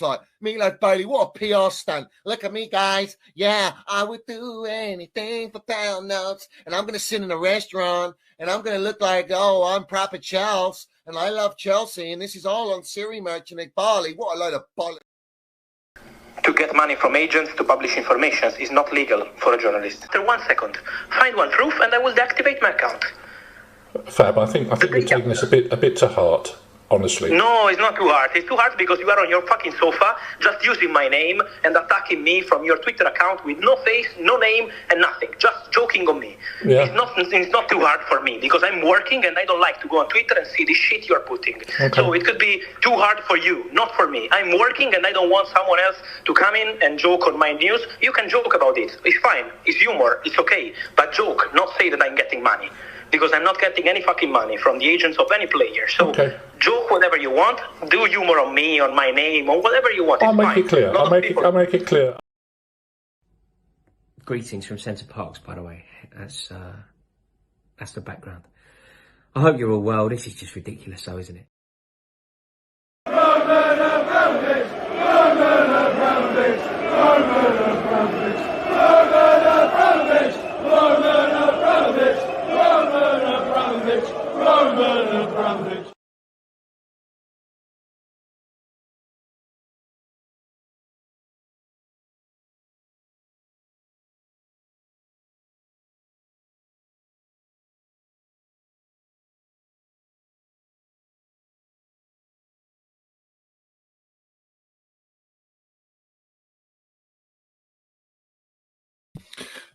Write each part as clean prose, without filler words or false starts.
like Meatloaf Boehly, what a PR stunt. Look at me, guys. Yeah, I would do anything for pound notes. And I'm going to sit in a restaurant and I'm going to look like, oh, I'm proper Chels and I love Chelsea. And this is all on Siri Merchant Barley. What a load of bollocks. To get money from agents to publish information is not legal for a journalist. After 1 second, find one proof and I will deactivate my account. Fab, I think you're taking this a bit to heart. Honestly. No, it's not too hard. It's too hard because you are on your fucking sofa just using my name and attacking me from your Twitter account with no face, no name, and nothing. Just joking on me. Yeah. It's not too hard for me because I'm working and I don't like to go on Twitter and see the shit you're putting. Okay. So it could be too hard for you, not for me. I'm working and I don't want someone else to come in and joke on my news. You can joke about it. It's fine. It's humor. It's okay. But joke, not say that I'm getting money. Because I'm not getting any fucking money from the agents of any player. So joke whatever you want, do humor on me, on my name, or whatever you want. I'll make it clear. I'll make it clear. Greetings from Centre Parks, by the way. That's the background. I hope you're all well. This is just ridiculous, though, isn't it?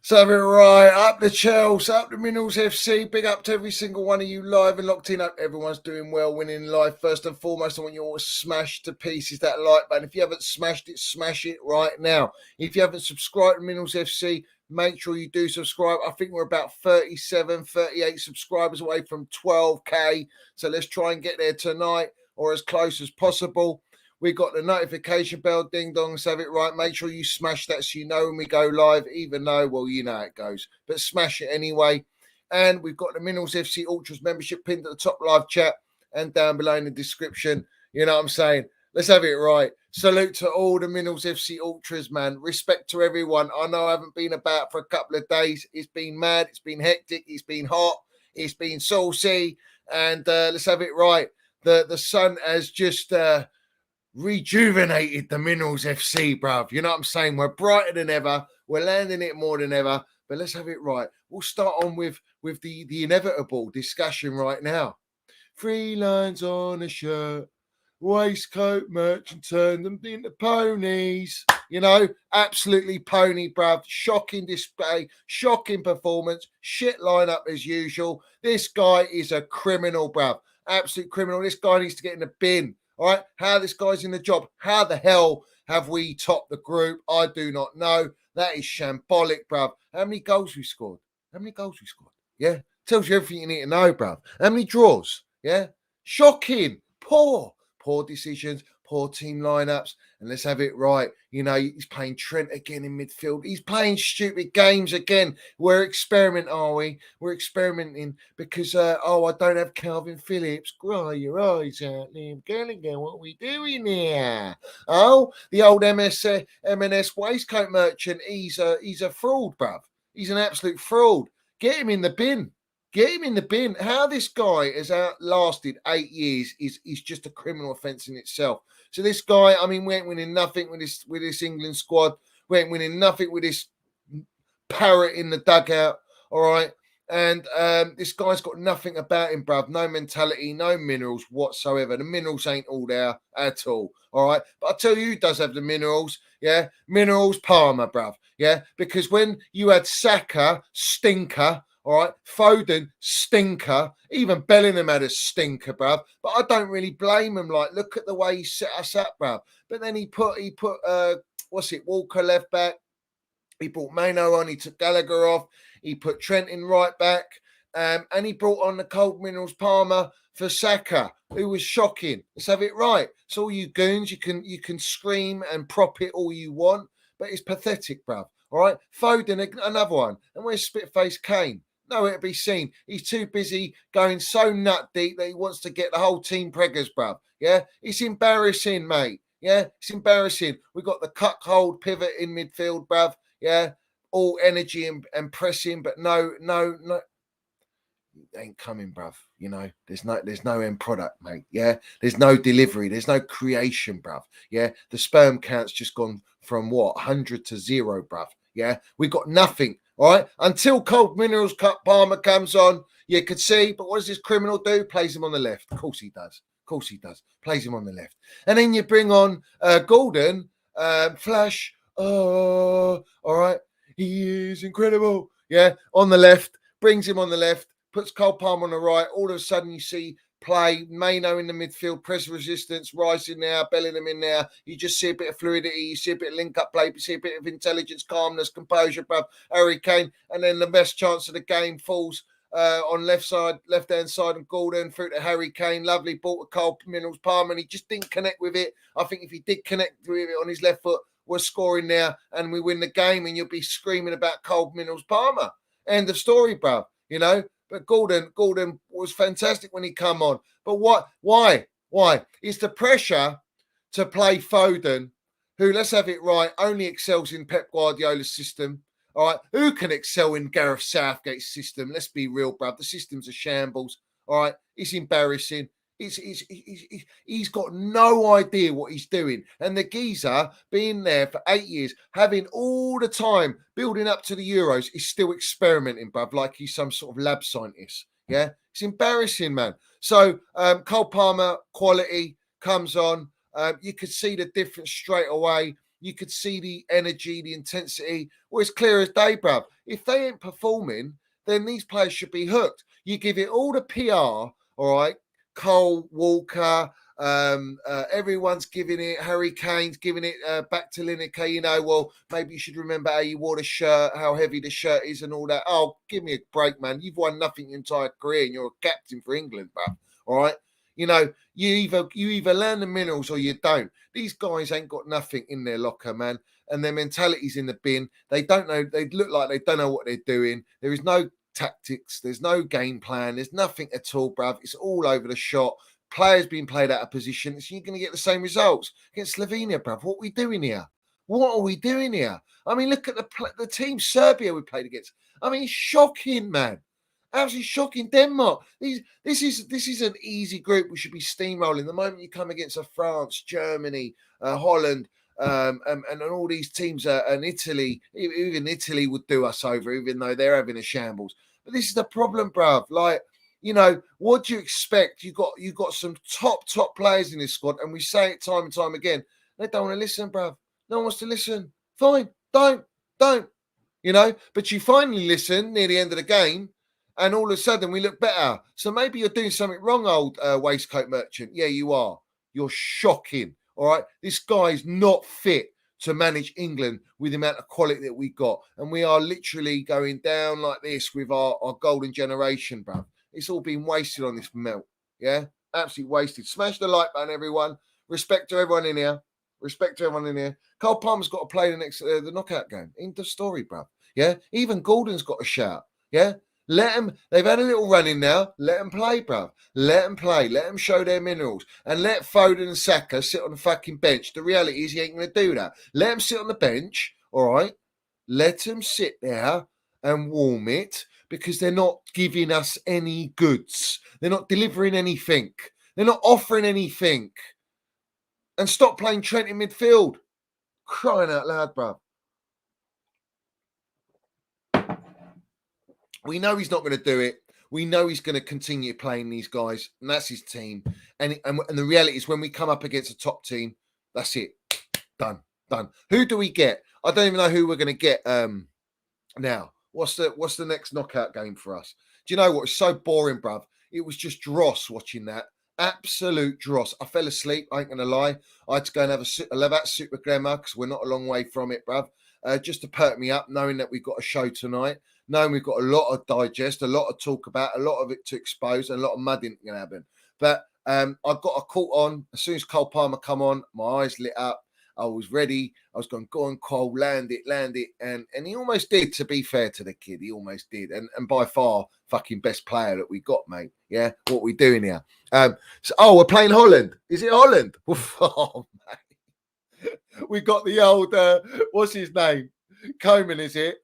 So have it right, up the Chels, up the Minerals FC, big up to every single one of you live and locked in. Hope everyone's doing well, winning life. First and foremost, I want you all to smash to pieces that like button. If you haven't smashed it, smash it right now. If you haven't subscribed to Minerals FC, make sure you do subscribe. I think we're about 37, 38 subscribers away from 12K. So let's try and get there tonight or as close as possible. We've got the notification bell, ding dong, so have it right. Make sure you smash that so you know when we go live, even though, well, you know how it goes. But smash it anyway. And we've got the Minerals FC Ultras membership pinned at the top live chat and down below in the description. You know what I'm saying? Let's have it right. Salute to all the Minerals FC Ultras, man. Respect to everyone. I know I haven't been about for a couple of days. It's been mad. It's been hectic. It's been hot. It's been saucy. And let's have it right. The sun has just... rejuvenated the Minerals FC, bruv. You know what I'm saying? We're brighter than ever. We're landing it more than ever. But let's have it right. We'll start on with the inevitable discussion right now. 3 lines on a shirt, waistcoat merchant turned them into ponies. You know, absolutely pony, bruv. Shocking display, shocking performance, shit lineup as usual. This guy is a criminal, bruv. Absolute criminal. This guy needs to get in the bin. All right, how this guy's in the job. How the hell have we topped the group? I do not know. That is shambolic, bruv. How many goals we scored? Yeah, tells you everything you need to know, bruv. How many draws? Yeah, shocking. Poor decisions, poor team lineups. And let's have it right. You know, he's playing Trent again in midfield. He's playing stupid games again. We're experimenting, are we? We're experimenting because, I don't have Calvin Phillips. Cry your eyes out, Liam Gallagher. What are we doing here? Oh, the old M&S waistcoat merchant. He's a fraud, bruv. He's an absolute fraud. Get him in the bin. How this guy has outlasted 8 years is just a criminal offence in itself. So this guy, I mean, we ain't winning nothing with this England squad. We ain't winning nothing with this parrot in the dugout, all right? And this guy's got nothing about him, bruv. No mentality, no minerals whatsoever. The minerals ain't all there at all, all right? But I'll tell you who does have the minerals, yeah? Minerals Palmer, bruv, yeah? Because when you had Saka, stinker, all right, Foden, stinker. Even Bellingham had a stinker, bruv. But I don't really blame him. Like, look at the way he set us up, bruv. But then he put Walker left back. He brought Mano on. He took Gallagher off. He put Trent in right back. And he brought on the cold minerals Palmer for Saka, who was shocking. Let's have it right. So all you goons, you can scream and prop it all you want, but it's pathetic, bruv. All right, Foden, another one. And where's Spitface Kane? Nowhere to be seen. He's too busy going so nut deep that he wants to get the whole team preggers, bruv. Yeah, it's embarrassing, mate. Yeah, it's embarrassing. We've got the cut-hold pivot in midfield, bruv. Yeah, all energy and pressing, but no, it ain't coming, bruv. You know, there's no end product, mate. Yeah, there's no delivery, there's no creation, bruv. Yeah, the sperm count's just gone from 100 to 0, bruv. Yeah, we got nothing. All right, until Cold Minerals Cup Palmer comes on, you could see. But what does this criminal do? Plays him on the left. Of course he does. Of course he does. Plays him on the left. And then you bring on Gordon, Flash. Oh, all right. He is incredible. Yeah, on the left. Brings him on the left. Puts Cole Palmer on the right. All of a sudden you see play, Mano in the midfield, press resistance, rising now, Bellingham in there. You just see a bit of fluidity, you see a bit of link-up play, you see a bit of intelligence, calmness, composure, bruv. Harry Kane, and then the best chance of the game falls on left-hand side of Gordon, through to Harry Kane. Lovely ball to Cole Minerals Palmer, and he just didn't connect with it. I think if he did connect with it on his left foot, we're scoring there, and we win the game, and you'll be screaming about Cole Minerals Palmer. End of story, bruv. You know? But Gordon was fantastic when he come on. But what? Why? It's the pressure to play Foden, who, let's have it right, only excels in Pep Guardiola's system. All right, who can excel in Gareth Southgate's system? Let's be real, bruv. The system's a shambles. All right, it's embarrassing. He's got no idea what he's doing. And the geezer being there for 8 years, having all the time building up to the Euros, is still experimenting, bruv, like he's some sort of lab scientist. Yeah, it's embarrassing, man. So Cole Palmer quality comes on. You could see the difference straight away. You could see the energy, the intensity. Well, it's clear as day, bruv. If they ain't performing, then these players should be hooked. You give it all the PR, all right? Cole, Walker, everyone's giving it. Harry Kane's giving it back to Lineker. You know, well, maybe you should remember how you wore the shirt, how heavy the shirt is and all that. Oh, give me a break, man. You've won nothing your entire career and you're a captain for England, bruv. All right? You know, you either learn the minerals or you don't. These guys ain't got nothing in their locker, man. And their mentality's in the bin. They don't know. They look like they don't know what they're doing. There is no tactics, there's no game plan, there's nothing at all, bruv. It's all over the shot. Players being played out of position, so you're going to get the same results against Slovenia, bruv. What are we doing here? What are we doing here? I mean, look at the team Serbia we played against. I mean, shocking, man. Absolutely shocking. Denmark. This is an easy group. We should be steamrolling. The moment you come against a France, Germany, Holland, and all these teams, and Italy, even Italy would do us over, even though they're having a shambles. But this is the problem, bruv. Like, you know, what do you expect? You got some top players in this squad, and we say it time and time again. They don't want to listen, bruv. No one wants to listen. Fine, don't. You know, but you finally listen near the end of the game, and all of a sudden we look better. So maybe you're doing something wrong, old waistcoat merchant. Yeah, you are. You're shocking. All right, this guy's not fit to manage England with the amount of quality that we got. And we are literally going down like this with our golden generation, bruv. It's all been wasted on this melt. Yeah, absolutely wasted. Smash the like button, everyone. Respect to everyone in here. Cole Palmer's got to play the knockout game. End of story, bruv. Yeah, even Gordon's got a shout. Yeah. Let them, they've had a little run in now. Let them play, bruv. Let them play. Let them show their minerals. And let Foden and Saka sit on the fucking bench. The reality is he ain't going to do that. Let them sit on the bench, all right? Let them sit there and warm it, because they're not giving us any goods. They're not delivering anything. They're not offering anything. And stop playing Trent in midfield. Crying out loud, bruv. We know he's not going to do it. We know he's going to continue playing these guys, and that's his team. And the reality is, when we come up against a top team, that's it. Done. Who do we get? I don't even know who we're going to get now. What's the next knockout game for us? Do you know what? It's so boring, bruv. It was just dross watching that. Absolute dross. I fell asleep. I ain't going to lie. I had to go and have a Levat Super Glamour, because we're not a long way from it, bruv. Just to perk me up, knowing that we've got a show tonight. Knowing we've got a lot of digest, a lot of talk about, a lot of it to expose, and a lot of mudding going to happen. But I got a call on. As soon as Cole Palmer come on, my eyes lit up. I was ready. I was going, go on, Cole, land it. And he almost did, to be fair to the kid. He almost did. And by far, fucking best player that we got, mate. Yeah, what we doing here? We're playing Holland. Is it Holland? Oh, mate. We got the old, what's his name? Coleman, is it?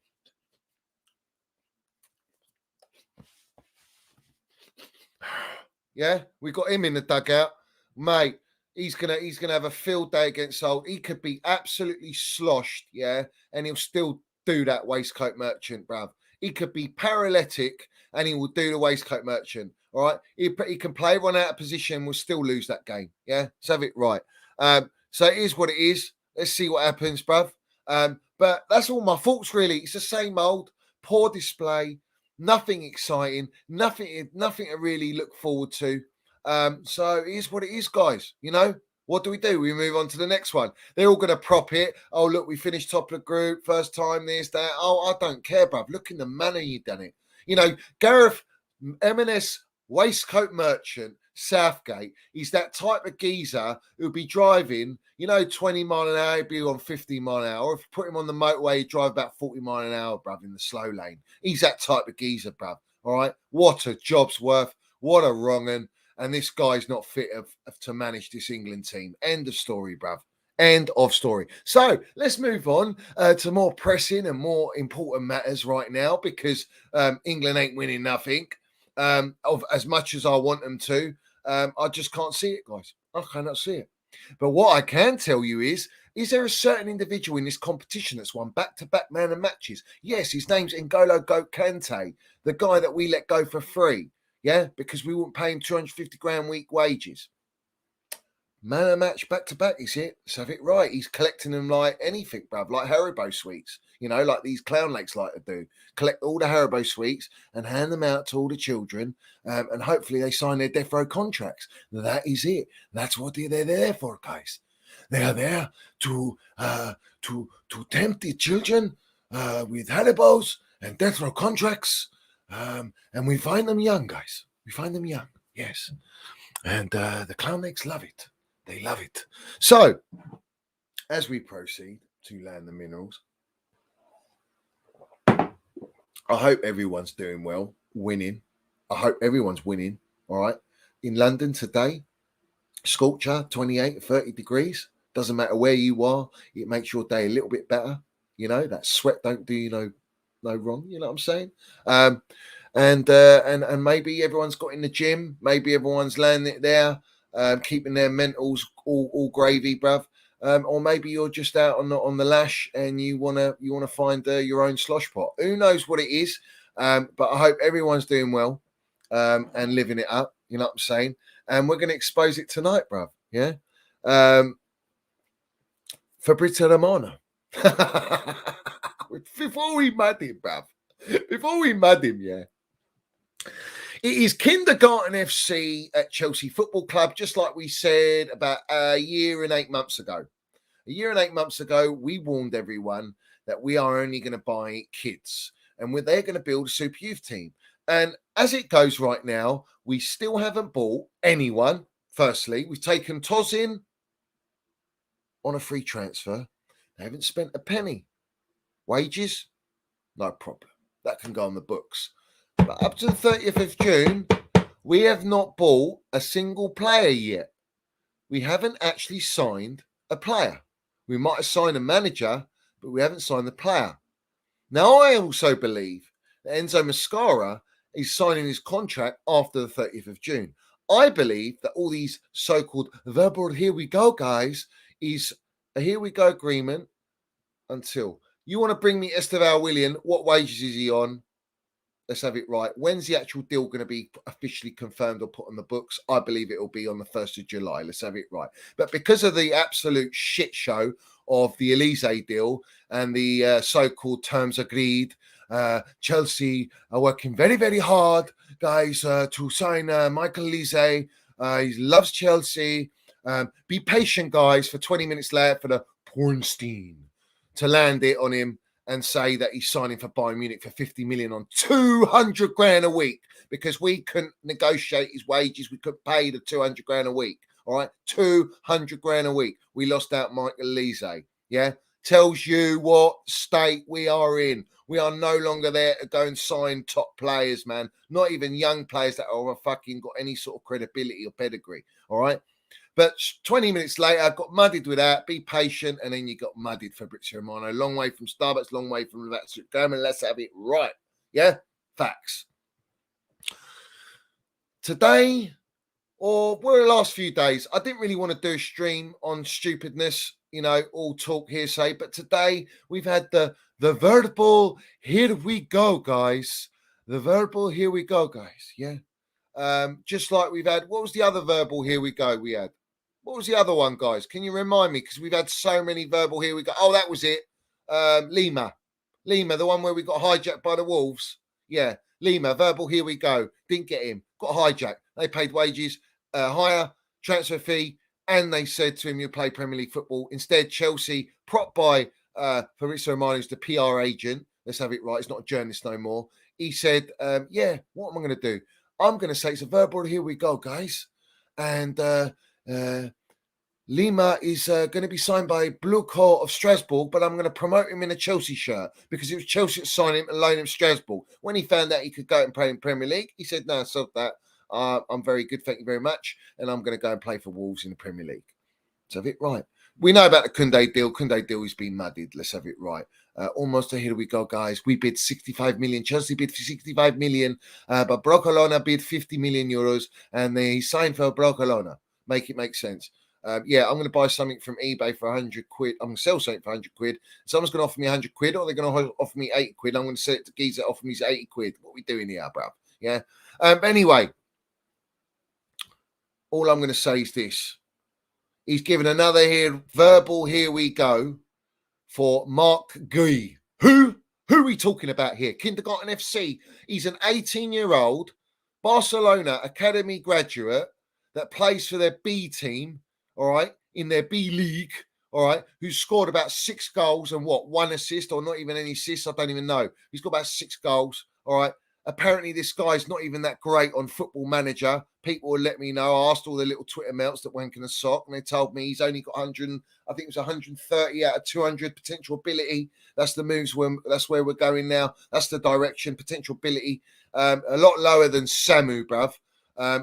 Yeah, we got him in the dugout, mate. He's gonna have a field day against Old. He could be absolutely sloshed, yeah, and he'll still do that waistcoat merchant, bruv. He could be paralytic and he will do the waistcoat merchant. All right, he can play everyone out of position. We'll still lose that game. Yeah, let's have it right. So it is what it is. Let's see what happens, bruv. But that's all my thoughts, really. It's the same old poor display. Nothing exciting, nothing to really look forward to. So it is what it is, guys. You know, what do? We move on to the next one. They're all going to prop it. Oh, look, we finished top of the group, first time this, that. Oh, I don't care, bruv. Look in the manner you've done it. You know, Gareth, M&S waistcoat merchant, Southgate, he's that type of geezer who'll be driving, 20 mile an hour, he'd be on 50 mile an hour. Or if you put him on the motorway, he'd drive about 40 mile an hour, bruv, in the slow lane. He's that type of geezer, bruv. All right. What a job's worth. What a wrong un. And this guy's not fit to manage this England team. End of story, bruv. End of story. So let's move on to more pressing and more important matters right now, because England ain't winning nothing of as much as I want them to. I just can't see it, guys. I cannot see it. But what I can tell you is there a certain individual in this competition that's won back-to-back man of matches? Yes, his name's N'Golo Kante, the guy that we let go for free. Yeah, because we wouldn't pay him 250 grand week wages. Man of match back-to-back, is it? Let's have it right. He's collecting them like anything, bruv, like Haribo sweets, like these clown lakes like to do. Collect all the Haribo sweets and hand them out to all the children, and hopefully they sign their death row contracts. That is it. That's what they're there for, guys. They are there to tempt the children with Haribos and death row contracts, and we find them young, guys. We find them young, yes. And the clown lakes love it. They love it. So, as we proceed to land the minerals, I hope everyone's doing well, winning. I hope everyone's winning, all right? In London today, scorcher, 28, 30 degrees. Doesn't matter where you are. It makes your day a little bit better. That sweat don't do you no wrong. You know what I'm saying? And maybe everyone's got in the gym. Maybe everyone's landing it there. Keeping their mentals all gravy, bruv. Or maybe you're just out on the lash and you wanna find your own slosh pot. Who knows what it is? But I hope everyone's doing well and living it up. You know what I'm saying? And we're gonna expose it tonight, bruv. Yeah. Fabrizio Romano. Before we mad him, bruv. Before we mad him, yeah. It is Kindergarten FC at Chelsea Football Club, just like we said about a year and 8 months ago. A year and 8 months ago, we warned everyone that we are only going to buy kids and they're going to build a super youth team. And as it goes right now, we still haven't bought anyone. Firstly, we've taken Toz in on a free transfer. They haven't spent a penny. Wages? No problem. That can go on the books. But up to the 30th of June, we have not bought a single player yet. We haven't actually signed a player. We might have signed a manager, but we haven't signed the player. Now, I also believe that Enzo Maresca is signing his contract after the 30th of June. I believe that all these so-called verbal here we go guys is a here we go agreement until you want to bring me Esteval Willian. What wages is he on? Let's have it right. When's the actual deal going to be officially confirmed or put on the books? I believe it will be on the 1st of July. Let's have it right. But because of the absolute shit show of the Olise deal and the so-called terms agreed, Chelsea are working very, very hard, guys, to sign Michael Olise. He loves Chelsea. Be patient, guys, for 20 minutes later for the Pornstein to land it on him and say that he's signing for Bayern Munich for 50 million on 200 grand a week because we couldn't negotiate his wages. We couldn't pay the 200 grand a week. All right. 200 grand a week. We lost out Michael Olise. Yeah. tells you what state we are in. We are no longer there to go and sign top players, man. Not even young players that are fucking got any sort of credibility or pedigree. All right. But 20 minutes later, I got mudded with that. Be patient. And then you got mudded Fabrizio Romano. Long way from Starbucks, long way from that. German. Let's have it right. Yeah? Facts. Today, or the last few days, I didn't really want to do a stream on stupidness, all talk hearsay. But today, we've had the verbal, here we go, guys. The verbal, here we go, guys. Yeah? Just like we've had, what was the other verbal, here we go, we had? What was the other one, guys? Can you remind me? Because we've had so many verbal, here we go. Oh, that was it. Lima, the one where we got hijacked by the Wolves. Yeah, Lima, verbal, here we go. Didn't get him. Got hijacked. They paid wages, higher transfer fee, and they said to him, you play Premier League football. Instead, Chelsea, propped by Fabrizio Romano, who's the PR agent. Let's have it right. He's not a journalist no more. He said, yeah, what am I going to do? I'm going to say it's a verbal, here we go, guys. And Lima is going to be signed by Blue Coat of Strasbourg, but I'm going to promote him in a Chelsea shirt because it was Chelsea that signed him and loaned him Strasbourg. When he found out he could go and play in Premier League, he said, no, stop that. I'm very good, thank you very much. And I'm going to go and play for Wolves in the Premier League. Let's have it right. We know about the Kante deal. Kante deal has been muddied. Let's have it right. Almost here we go, guys. We bid 65 million. Chelsea bid for 65 million, but Barcelona bid 50 million euros, and they signed for Barcelona. Make it make sense. Yeah, I'm going to buy something from eBay for 100 quid. I'm going to sell something for 100 quid. Someone's going to offer me 100 quid, or they're going to offer me 80 quid. I'm going to sell it to geezer that offer me 80 quid. What are we doing here, bruv? Yeah. Anyway, all I'm going to say is this. He's given another verbal, here we go, for Marc Guiu. Who are we talking about here? Kindergarten FC. He's an 18-year-old Barcelona Academy graduate that plays for their B team, all right, in their B League, all right, who scored about 6 goals and 1 assist, or not even any assists, I don't even know. He's got about 6 goals, all right. Apparently, this guy's not even that great on Football Manager. People will let me know. I asked all the little Twitter melts that wank in a sock, and they told me he's only got 100. I think it was 130 out of 200 potential ability. That's the moves. That's where we're going now. That's the direction. Potential ability. A lot lower than Samu, bruv,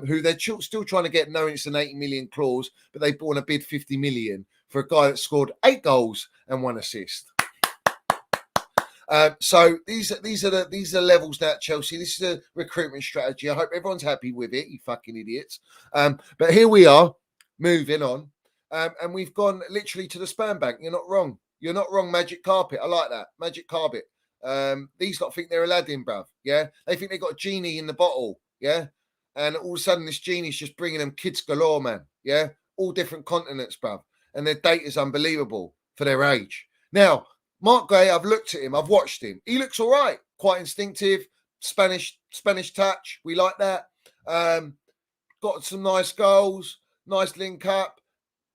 who they're still trying to get. Knowing it's an 80 million clause, but they bought a bid 50 million for a guy that scored 8 goals and 1 assist. So these are the levels now at Chelsea. This is a recruitment strategy. I hope everyone's happy with it, you fucking idiots. But here we are, moving on. And we've gone literally to the spam bank. You're not wrong. You're not wrong, Magic Carpet. I like that. Magic Carpet. These lot think they're Aladdin, bruv. Yeah? They think they got a genie in the bottle. Yeah? And all of a sudden, this genie's just bringing them kids galore, man. Yeah? All different continents, bruv. And their data's unbelievable for their age. Now, Marc Guiu, I've looked at him. I've watched him. He looks all right. Quite instinctive. Spanish touch. We like that. Got some nice goals. Nice link up.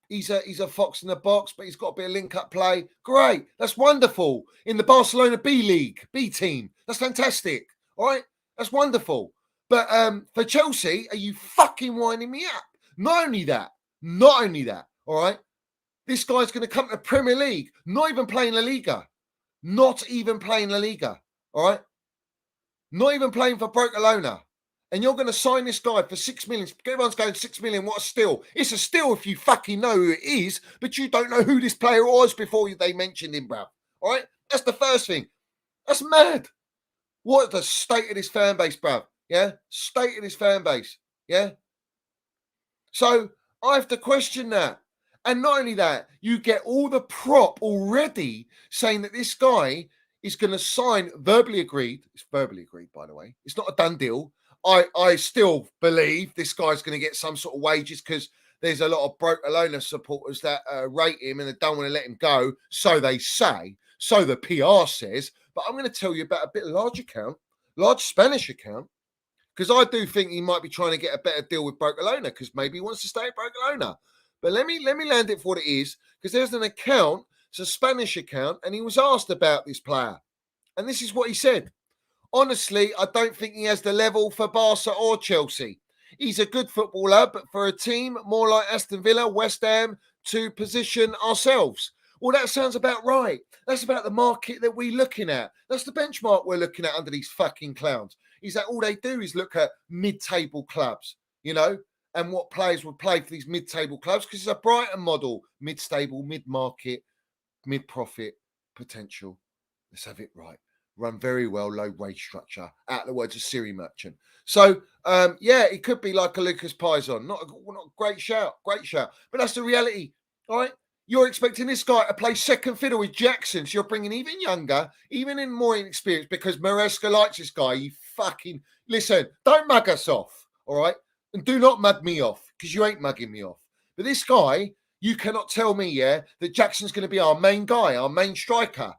He's a fox in the box, but he's got a bit of link up play. Great. That's wonderful. In the Barcelona B League, B team. That's fantastic. All right. That's wonderful. But for Chelsea, are you fucking winding me up? Not only that. All right. This guy's going to come to the Premier League, not even playing La Liga. All right? Not even playing for Barcelona. And you're going to sign this guy for 6 million. Everyone's going 6 million. What a steal. It's a steal if you fucking know who it is, but you don't know who this player was before they mentioned him, bruv. All right? That's the first thing. That's mad. What the state of this fan base, bruv? Yeah? State of this fan base. Yeah? So I have to question that. And not only that, you get all the prop already saying that this guy is going to sign verbally agreed. It's verbally agreed, by the way. It's not a done deal. I still believe this guy's going to get some sort of wages because there's a lot of Barcelona supporters that rate him and they don't want to let him go. So they say. So the PR says. But I'm going to tell you about a bit large Spanish account. Because I do think he might be trying to get a better deal with Barcelona because maybe he wants to stay at Barcelona. But let me land it for what it is, because there's an account, it's a Spanish account, and he was asked about this player. And this is what he said. Honestly, I don't think he has the level for Barca or Chelsea. He's a good footballer, but for a team more like Aston Villa, West Ham, to position ourselves. Well, that sounds about right. That's about the market that we're looking at. That's the benchmark we're looking at under these fucking clowns. Is that all they do is look at mid-table clubs, you know, and what players would play for these mid-table clubs, because it's a Brighton model, mid-stable, mid-market, mid-profit potential. Let's have it right. Run very well, low wage structure, out of the words of Siri Merchant. So, yeah, it could be like a Lucas Pison. Not a great shout, but that's the reality, all right? You're expecting this guy to play second fiddle with Jackson, so you're bringing even younger, even in more inexperienced, because Maresca likes this guy. You fucking... Listen, don't mug us off, all right? And do not mug me off, because you ain't mugging me off. But this guy, you cannot tell me, yeah, that Jackson's going to be our main guy, our main striker.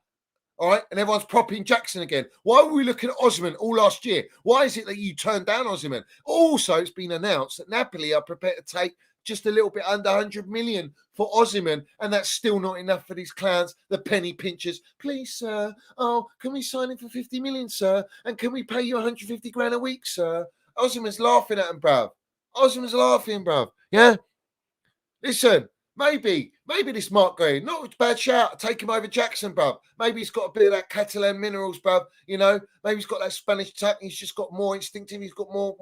All right, and everyone's propping Jackson again. Why were we looking at Osman all last year? Why is it that you turned down Osman? Also, it's been announced that Napoli are prepared to take just a little bit under 100 million for Osman, and that's still not enough for these clowns, the penny pinchers. Please, sir, oh, can we sign him for 50 million, sir? And can we pay you 150 grand a week, sir? Osman's laughing at him, bruv. Osman's laughing, bruv. Yeah? Listen. Maybe this Marc Guiu, not a bad shout. Take him over Jackson, bruv. Maybe he's got a bit of that Catalan minerals, bruv. You know, maybe he's got that Spanish touch. He's just got more instinctive. He's got more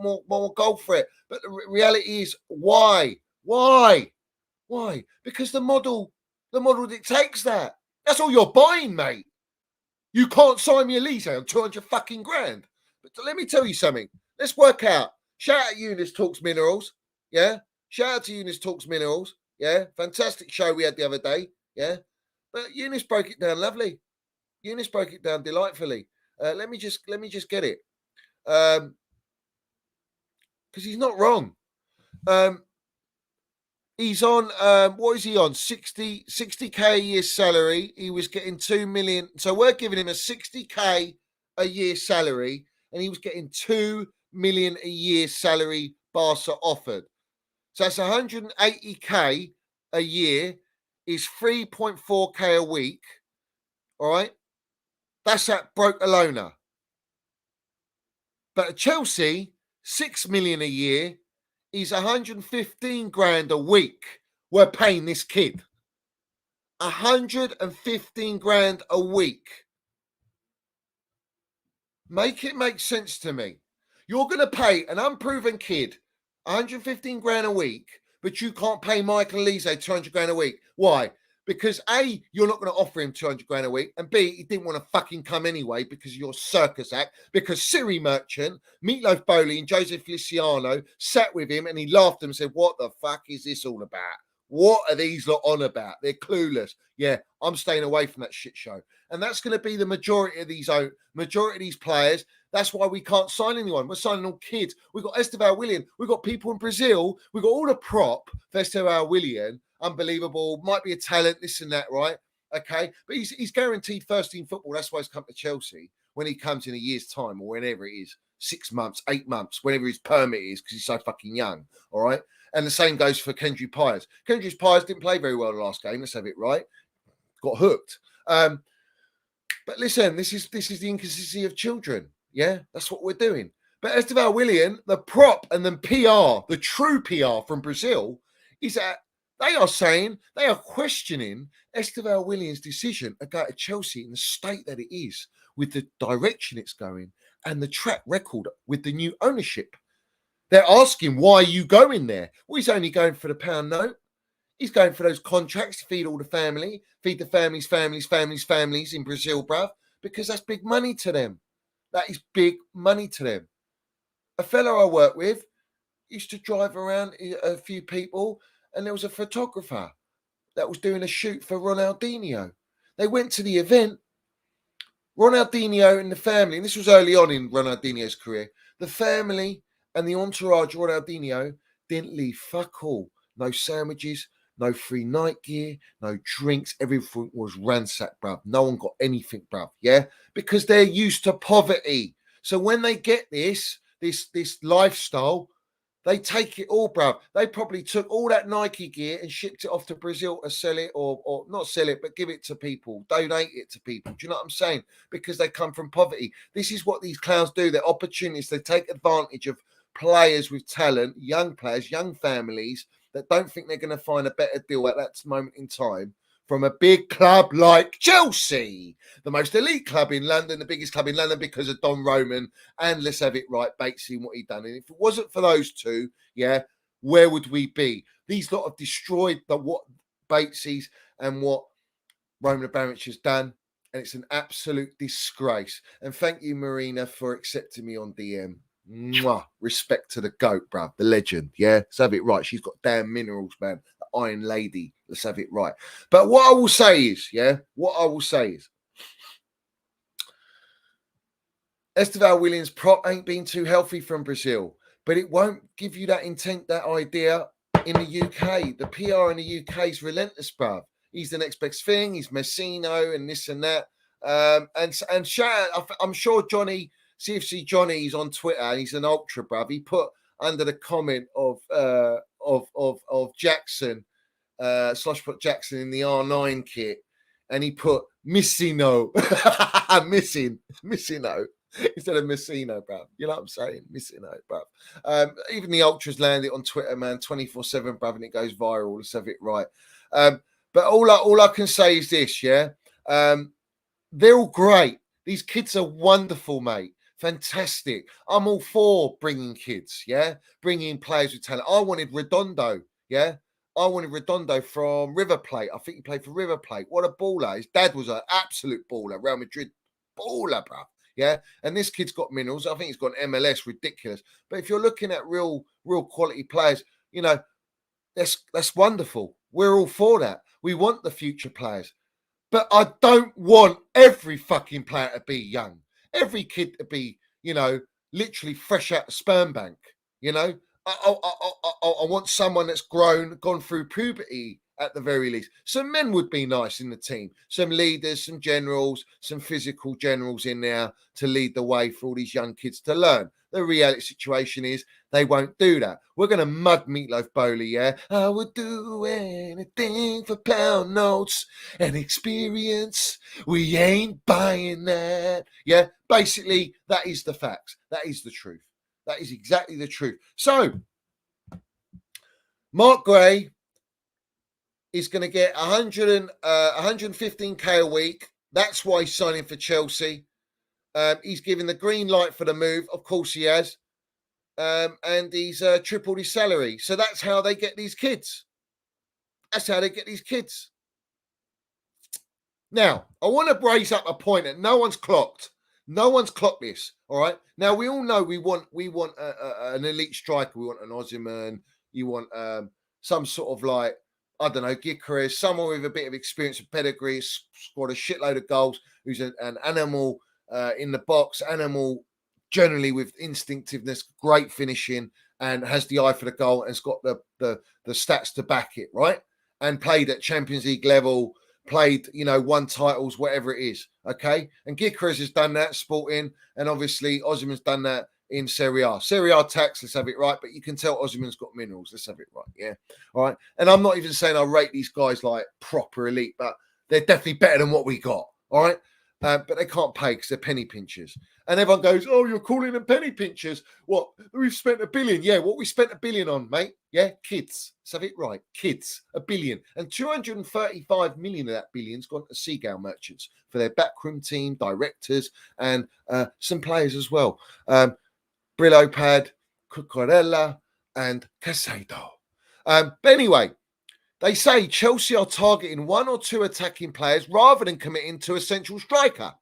goal for it. But the reality is, why? Because the model dictates that. That's all you're buying, mate. You can't sign me Olise on 200 fucking grand. But let me tell you something. Let's work out. Shout out Eunice Talks Minerals. Yeah. Shout out to Eunice Talks Minerals. Yeah, fantastic show we had the other day. Yeah, but Eunice broke it down lovely. Eunice broke it down delightfully. Let me just get it, because he's not wrong. He's on what is he on? 60k a year salary. He was getting 2 million. So we're giving him a 60k a year salary, and he was getting 2 million a year salary Barca offered. So that's 180k a year, is 3.4k a week. All right. That's at broke Alona. But at Chelsea, 6 million a year is 115 grand a week. We're paying this kid 115 grand a week. Make it make sense to me. You're going to pay an unproven kid 115 grand a week, but you can't pay Michael Olise 200 grand a week. Why? Because A, you're not going to offer him 200 grand a week, and B, he didn't want to fucking come anyway because of your circus act, because Siri Merchant, Meatloaf Boehly and Jose Feliciano sat with him and he laughed and said, what the fuck is this all about? What are these lot on about? They're clueless. Yeah, I'm staying away from that shit show. And that's going to be the majority of these players. That's why we can't sign anyone. We're signing all kids. We've got Esteval Willian. We've got people in Brazil. We've got all the prop for Esteval Willian. Unbelievable. Might be a talent, this and that, right? Okay. But he's guaranteed first team football. That's why he's come to Chelsea when he comes in a year's time or whenever it is. 6 months, 8 months, whenever his permit is, because he's so fucking young. All right. And the same goes for Kendrick Pires. Kendrick Pires didn't play very well the last game. Let's have it right. Got hooked. But listen, this is the inconsistency of children. Yeah, that's what we're doing. But Esteval Willian, the prop and the PR, the true PR from Brazil, is that they are questioning Esteval Willian's decision to go to Chelsea in the state that it is, with the direction it's going and the track record with the new ownership. They're asking, why are you going there? Well, he's only going for the pound note. He's going for those contracts to feed all the family, feed the families in Brazil, bruv, because that's big money to them. That is big money to them. A fellow I work with used to drive around a few people, and there was a photographer that was doing a shoot for Ronaldinho. They went to the event. Ronaldinho and the family, and this was early on in Ronaldinho's career, the family and the entourage of Ronaldinho didn't leave fuck all. No sandwiches, no free night gear, no drinks. Everything was ransacked, bruv. No one got anything, bruv. Yeah? Because they're used to poverty. So when they get this lifestyle, they take it all, bruv. They probably took all that Nike gear and shipped it off to Brazil to sell it, or not sell it, but give it to people, donate it to people. Do you know what I'm saying? Because they come from poverty. This is what these clowns do. They're opportunists. They take advantage of players with talent, young players, young families that don't think they're going to find a better deal at that moment in time from a big club like Chelsea, the most elite club in London, the biggest club in London because of Don Roman and, let's have it right, Batesy and what he'd done. And if it wasn't for those two, where would we be? These lot have destroyed what Batesy's and what Roman Abramovich has done. And it's an absolute disgrace. And thank you, Marina, for accepting me on DM. Mwah. Respect to the GOAT, bruv, the legend. Let's have it right. She's got damn minerals, man. The Iron Lady. Let's have it right. But what I will say is, Esteval Williams' prop ain't been too healthy from Brazil, but it won't give you that intent, that idea in the UK. The PR in the UK is relentless, bruv. He's the next best thing. He's Messino and this and that. And shout out, I'm sure Johnny, CFC Johnny, is on Twitter and he's an ultra, bruv. He put under the comment of Jackson, Slosh put Jackson in the R9 kit, and he put Messino, Messino. Instead of Messino, bruv. You know what I'm saying? Messino, bruv. Even the ultras land it on Twitter, man, 24/7, bruv, and it goes viral. Let's have it right. But all I can say is this, they're all great. These kids are wonderful, mate. Fantastic. I'm all for bringing kids, bringing players with talent. I wanted Redondo, I wanted Redondo from River Plate. I think he played for River Plate. What a baller. His dad was an absolute baller. Real Madrid baller, bruv. And this kid's got minerals. I think he's got an MLS, ridiculous. But if you're looking at real quality players, that's wonderful. We're all for that. We want the future players. But I don't want every fucking player to be young. Every kid to be, literally fresh out of sperm bank. I want someone that's gone through puberty at the very least. Some men would be nice in the team. Some leaders, some generals, some physical generals in there to lead the way for all these young kids to learn. The reality situation is they won't do that. We're going to mud Meatloaf Boehly, I would do anything for pound notes and experience. We ain't buying that. Basically, that is the facts. That is the truth. That is exactly the truth. So, Mark Gray is going to get 115k a week. That's why he's signing for Chelsea. He's given the green light for the move. Of course he has. And he's tripled his salary. So that's how they get these kids. Now, I want to raise up a point that no one's clocked. No one's clocked this. All right. Now, we all know we want an elite striker. We want an Osimhen. You want some sort of like, I don't know, Gyökeres, someone with a bit of experience and pedigree, scored a shitload of goals, who's an animal in the box, animal generally with instinctiveness, great finishing, and has the eye for the goal and has got the stats to back it, right? And played at Champions League level, played, won titles, whatever it is, okay? And Gyökeres has done that, Sporting, and obviously Osimhen's done that in Serie A. Serie A tax, let's have it right, but you can tell Osimhen's got minerals, let's have it right, all right? And I'm not even saying I rate these guys like proper elite, but they're definitely better than what we got, all right? But they can't pay because they're penny pinchers. And everyone goes, oh, you're calling them penny pinchers. What? We've spent $1 billion. Yeah, what we spent $1 billion on, mate? Yeah, kids. Let's have it right. Kids, $1 billion. And 235 million of that billion's gone to Seagull merchants for their backroom team, directors, and some players as well. Brillo Pad, Cucurella, and Casado. But anyway, they say Chelsea are targeting one or two attacking players rather than committing to a central striker.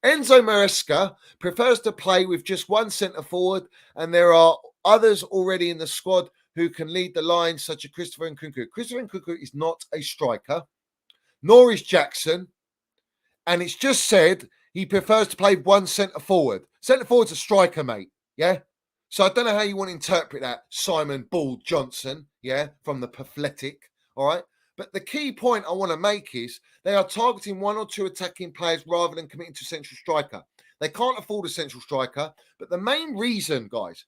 Enzo Maresca prefers to play with just one centre forward, and there are others already in the squad who can lead the line, such as Christopher Nkunku. Christopher Nkunku is not a striker, nor is Jackson, and it's just said he prefers to play one centre forward. Centre forward's a striker, mate, So I don't know how you want to interpret that, Simon Bald Johnson, from the Pathletic. All right. But the key point I want to make is they are targeting one or two attacking players rather than committing to central striker. They can't afford a central striker. But the main reason, guys,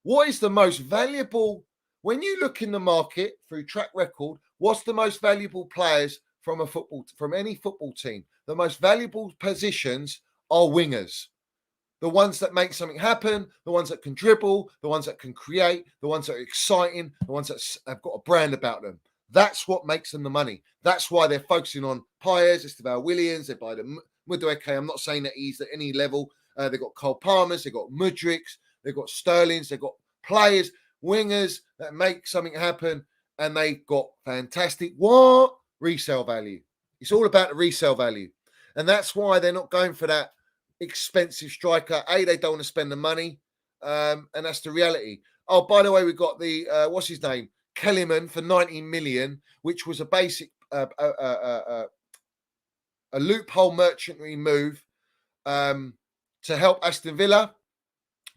what is the most valuable, when you look in the market through track record, what's the most valuable players from any football team? The most valuable positions are wingers. The ones that make something happen, the ones that can dribble, the ones that can create, the ones that are exciting, the ones that have got a brand about them. That's what makes them the money. That's why they're focusing on Pires, Estevao Williams. They buy the Mudueke. I'm not saying that he's at any level. They've got Cole Palmers. They've got Mudriks. They've got Sterlings. They've got players, wingers that make something happen. And they've got fantastic resale value. It's all about the resale value. And that's why they're not going for that expensive striker. They don't want to spend the money. And that's the reality. Oh, by the way, we've got the, what's his name? Kellyman for 19 million, which was a basic, a loophole merchantry move to help Aston Villa.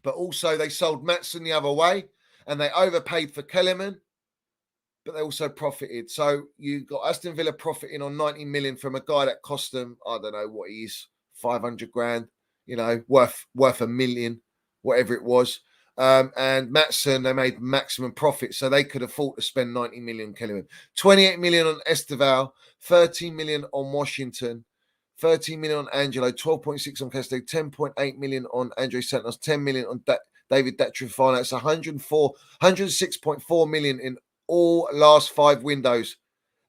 But also they sold Maatsen the other way and they overpaid for Kellyman. But they also profited. So you got Aston Villa profiting on 90 million from a guy that cost them, I don't know what he is, 500 grand, worth $1 million, whatever it was. And Maatsen, they made maximum profit. So they could afford to spend 90 million Kellyman. 28 million on Estevao, 13 million on Washington, 13 million on Angelo, 12.6 on Kante, 10.8 million on Andre Santos, 10 million on David Datrifano. It's 106.4 million in all last 5 windows.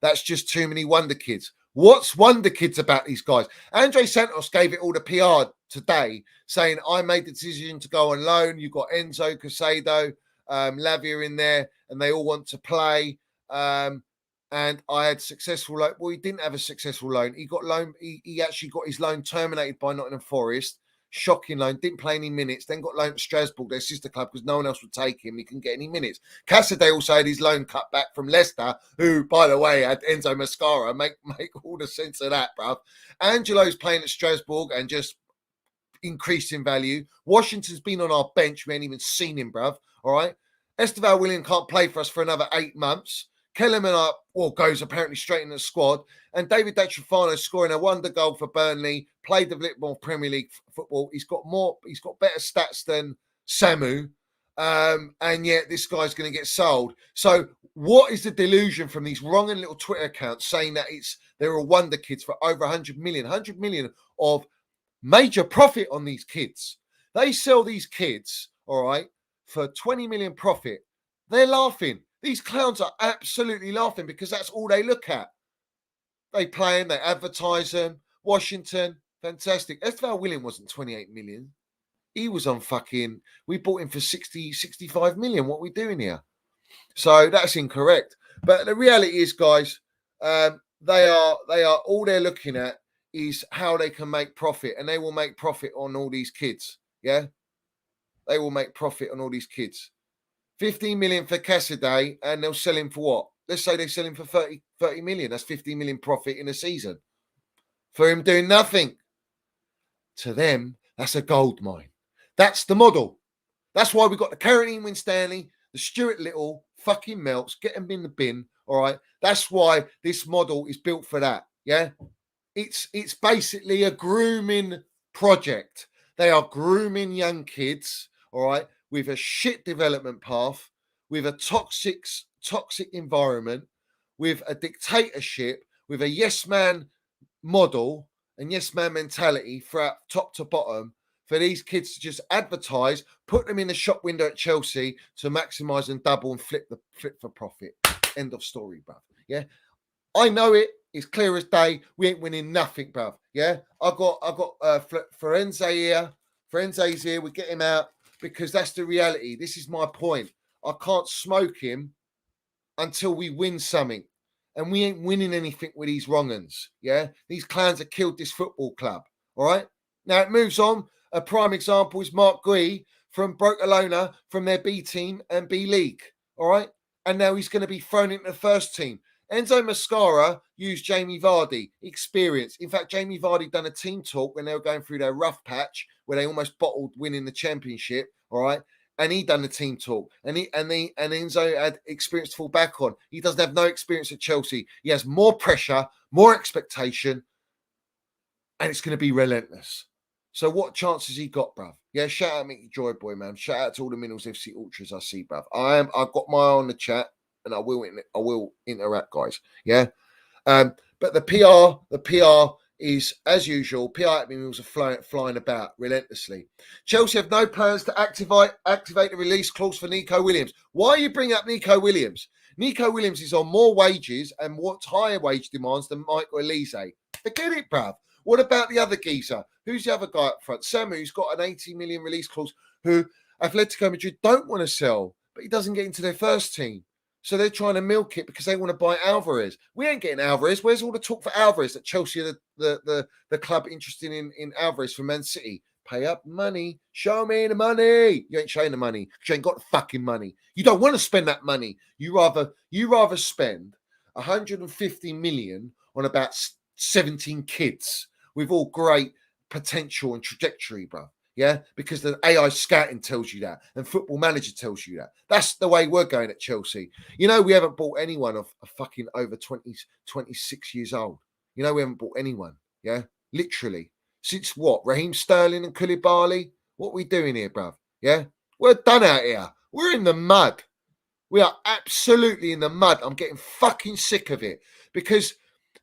That's just too many Wonderkids. What's Wonderkids about these guys? Andre Santos gave it all the PR today, saying, I made the decision to go on loan. You've got Enzo, Casado, Lavia in there, and they all want to play. And I had successful loan. Well, he didn't have a successful loan. He got loan. He actually got his loan terminated by Nottingham Forest. Shocking loan, didn't play any minutes, then got loaned to Strasbourg, their sister club, because no one else would take him. He couldn't get any minutes. Cassidy also had his loan cut back from Leicester, who, by the way, had Enzo Mascara. Make all the sense of that, bruv. Angelo's playing at Strasbourg and just increased in value. Washington's been on our bench. We ain't even seen him, bruv. All right. Estevao William can't play for us for another 8 months. Kellerman goes apparently straight in the squad. And David Datrifano scoring a wonder goal for Burnley, played the Little Premier League football. He's got better stats than Samu. And yet this guy's going to get sold. So what is the delusion from these wrong and little Twitter accounts saying that they're all Wonderkids for over 100 million of major profit on these kids? They sell these kids, all right, for 20 million profit. They're laughing. These clowns are absolutely laughing because that's all they look at. They play them, they advertise them. Washington, fantastic. Estevao William wasn't 28 million. He was on we bought him for 60, 65 million. What are we doing here? So that's incorrect. But the reality is, guys, they are all they're looking at is how they can make profit. And they will make profit on all these kids. Yeah? They will make profit on all these kids. 15 million for Cassidy, and they'll sell him for what? Let's say they sell him for 30 million. That's 15 million profit in a season for him doing nothing. To them, that's a gold mine. That's the model. That's why we've got the Carradine Winstanley, the Stuart Little, fucking Melts, get them in the bin, all right? That's why this model is built for that, yeah? It's basically a grooming project. They are grooming young kids, all right, with a shit development path, with a toxic environment, with a dictatorship, with a yes man model and yes man mentality throughout top to bottom, for these kids to just advertise, put them in the shop window at Chelsea to maximise and double and flip for profit. End of story, bruv. Yeah, I know it. It's clear as day. We ain't winning nothing, bruv. Yeah, I got Firenze here. Firenze's here. We get him out because that's the reality. This is my point. I can't smoke him until we win something. And we ain't winning anything with these wrong-uns, yeah? These clowns have killed this football club, all right? Now, it moves on. A prime example is Marc Guiu from Barcelona, from their B team and B League, all right? And now he's going to be thrown into the first team. Enzo Mascara used Jamie Vardy, experience. In fact, Jamie Vardy done a team talk when they were going through their rough patch where they almost bottled winning the championship, all right? And he done the team talk. And Enzo had experience to fall back on. He doesn't have no experience at Chelsea. He has more pressure, more expectation, and it's going to be relentless. So what chance has he got, bruv? Yeah, shout out Mickey Joy Boy, man. Shout out to all the Minerals FC Ultras I see, bruv. I've got my eye on the chat, and I will interact, guys. Yeah. But the PR is, as usual, PR admirals are flying about relentlessly. Chelsea have no plans to activate the release clause for Nico Williams. Why are you bringing up Nico Williams? Nico Williams is on more wages and what's higher wage demands than Mike or Olise. Forget it, bruv. What about the other geezer? Who's the other guy up front? Samu, who's got an 80 million release clause, who Atletico Madrid don't want to sell, but he doesn't get into their first team. So they're trying to milk it because they want to buy Alvarez. We ain't getting Alvarez. Where's all the talk for Alvarez that Chelsea are the club interested in Alvarez for Man City? Pay up money. Show me the money. You ain't showing the money because you ain't got the fucking money. You don't want to spend that money. You rather spend 150 million on about 17 kids with all great potential and trajectory, bro. Yeah, because the AI scouting tells you that, and Football Manager tells you that. That's the way we're going at Chelsea. You know, we haven't bought anyone of a fucking over 26 years old. You know, we haven't bought anyone. Yeah, literally. Since what? Raheem Sterling and Koulibaly? What are we doing here, bruv? Yeah, we're done out here. We're in the mud. We are absolutely in the mud. I'm getting fucking sick of it because